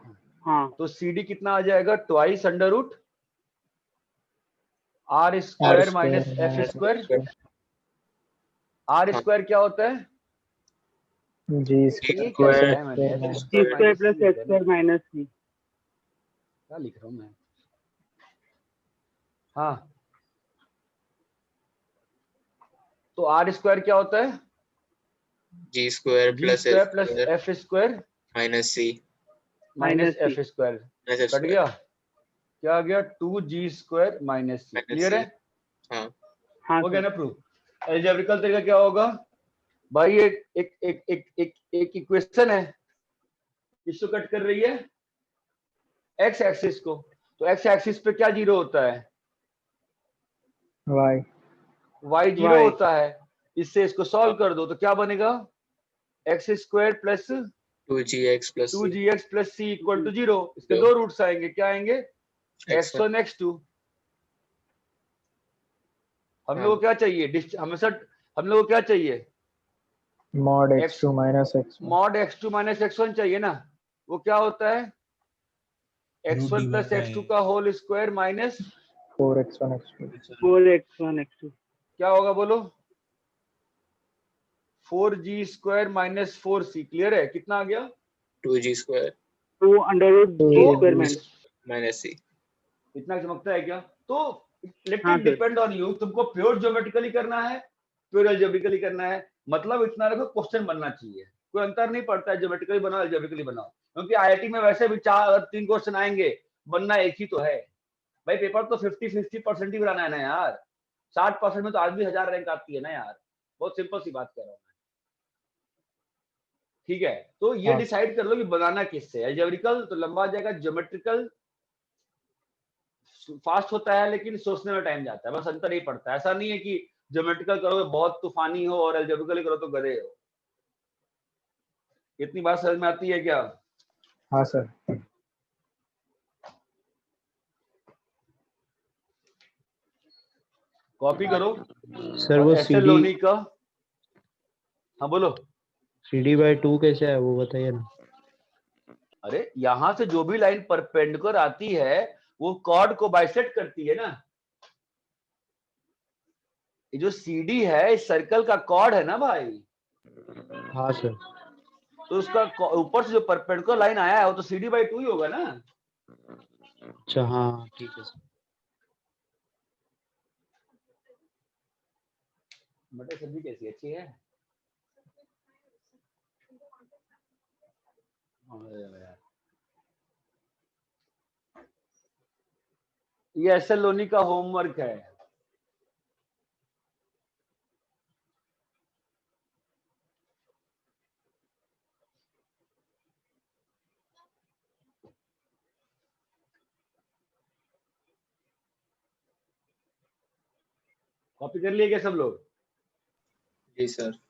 Speaker 3: हाँ
Speaker 1: तो CD कितना आ जाएगा? Twice under root R square minus F square. R square क्या होता है?
Speaker 8: G
Speaker 1: ये
Speaker 8: स्क्वायर
Speaker 1: क्या
Speaker 8: प्लस
Speaker 1: लिखा
Speaker 8: F
Speaker 1: है मैंने?
Speaker 8: Square
Speaker 1: F
Speaker 8: minus
Speaker 3: T
Speaker 1: square
Speaker 3: square
Speaker 1: minus
Speaker 3: plus
Speaker 1: C
Speaker 3: H
Speaker 1: होता है ना?
Speaker 3: स्क्वायर माइनस सी।
Speaker 1: क्या लिख रहा हूँ मैं? हाँ, तो R स्क्वायर क्या होता है?
Speaker 7: G square
Speaker 1: G
Speaker 7: plus
Speaker 1: square
Speaker 7: F
Speaker 1: plus
Speaker 7: square
Speaker 1: F square
Speaker 7: minus C
Speaker 1: minus
Speaker 3: minus
Speaker 1: F
Speaker 3: C.
Speaker 1: Square.
Speaker 7: Minus F
Speaker 1: cut
Speaker 7: square
Speaker 1: गया? क्या आ गया? 2G square minus C।
Speaker 7: Minus
Speaker 1: clear
Speaker 7: C।
Speaker 1: है?
Speaker 7: हाँ
Speaker 3: हाँ
Speaker 1: हो गया
Speaker 3: सर।
Speaker 1: ना प्रूफ? एल्जेब्रिकल तरीका क्या होगा भाई? एक इक्वेशन है, किसको कट कर रही है? एक्स एक्सिस को। तो एक्स एक्सिस पे क्या जीरो होता है?
Speaker 8: Y
Speaker 1: y zero
Speaker 3: y.
Speaker 1: होता है। इससे इसको सॉल्व कर दो तो क्या बनेगा? X square plus
Speaker 7: 2gx plus C
Speaker 1: 2gx plus c equal to zero. इसके दो रूट्स आएंगे, क्या आएंगे?
Speaker 7: x1
Speaker 1: x1 x2। हम
Speaker 7: हाँ
Speaker 1: लोग को क्या चाहिए? हमेशा हम लोग को क्या चाहिए?
Speaker 8: mod
Speaker 1: x
Speaker 8: x2 minus x1
Speaker 1: mod x2 minus x1 चाहिए ना? वो क्या होता है?
Speaker 2: Root
Speaker 1: x1
Speaker 2: D
Speaker 1: plus
Speaker 2: by
Speaker 1: x2 का whole square minus
Speaker 8: 4x1 x2
Speaker 3: 4x1 x2।
Speaker 1: क्या होगा बोलो? 4g square minus 4c। Clear है? कितना आ गया?
Speaker 7: 2g स्क्वायर
Speaker 3: 2 अंडर रूट जी
Speaker 1: तो
Speaker 3: स्क्वायर माइनस।
Speaker 7: माइनस C
Speaker 1: इतना चमकता है क्या? तो लेट
Speaker 3: हाँ
Speaker 1: it
Speaker 3: sir.
Speaker 1: Depend on you. तुमको प्योर ज्योमेट्रिकली करना है, प्योर अलजेब्रिकली करना है, मतलब इतना रखो क्वेश्चन बनना चाहिए। कोई अंतर नहीं पड़ता है ज्योमेट्रिकली बनाओ अलजेब्रिकली बनाओ, क्योंकि आईआईटी में वैसे भी 3 क्वेश्चन आएंगे, बनना एक ही तो है भाई। पेपर तो 50-50% ही बनाना है ना यार। 60% में तो आज भी 1000 रैंक आती है ना यार। बहुत सिंपल सी बात कर रहा हूँ मैं। ठीक है, तो ये
Speaker 8: हाँ
Speaker 1: डिसाइड कर लो कि बनाना किससे। अलजेब्रिकल तो लंबा जाएगा, ज्योमेट्रिकल फास्ट होता है लेकिन सोचने में टाइम जाता है, बस अंतर ही पड़ता है। ऐसा नहीं है कि ज्योमेट्रिकल करो बहुत तूफानी हो और अलजेब्रिकल करो तो गधे हो। इतनी बात समझ में आती है क्या?
Speaker 8: हाँ सर
Speaker 1: कॉपी करो।
Speaker 6: सर
Speaker 1: और
Speaker 6: वो
Speaker 1: एस एल लोनी का, हाँ बोलो।
Speaker 6: CD/2 कैसे है वो बताइए ना।
Speaker 1: अरे यहां से जो भी लाइन परपेंडिकुलर आती है वो कॉर्ड को बाइसेक्ट करती है ना। ये जो CD है इस सर्कल का कॉर्ड है ना भाई।
Speaker 6: हाँ सर।
Speaker 1: तो उसका ऊपर से जो परपेंडिकुलर लाइन आया है वो तो CD/2 ही होगा ना।
Speaker 6: अच्छा हाँ ठीक है सर।
Speaker 1: मटर सब्जी कैसी अच्छी है? ये एस एल लोनी का होमवर्क है। कॉपी कर लिए क्या सब लोग?
Speaker 7: जी सर।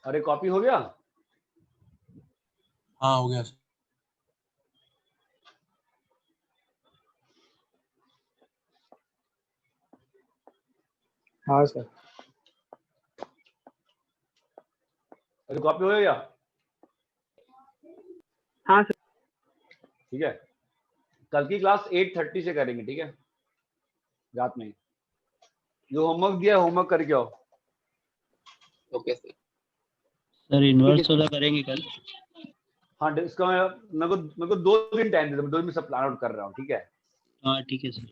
Speaker 1: अरे कॉपी हो गया?
Speaker 2: हाँ हो गया सर।
Speaker 8: हाँ सर।
Speaker 1: अरे कॉपी हो गया?
Speaker 3: हाँ सर।
Speaker 1: ठीक है, कल की क्लास 8:30 से करेंगे, ठीक है, रात में। जो होमवर्क दिया है होमवर्क करके आओ।
Speaker 7: Okay sir.
Speaker 6: सर इन्वर्स वाला करेंगे कल?
Speaker 1: हाँ, इसका मेरे को 2 दिन टाइम दे दो, 2 दिन में सब प्लान आउट कर रहा हूँ, ठीक है।
Speaker 6: हाँ ठीक है सर।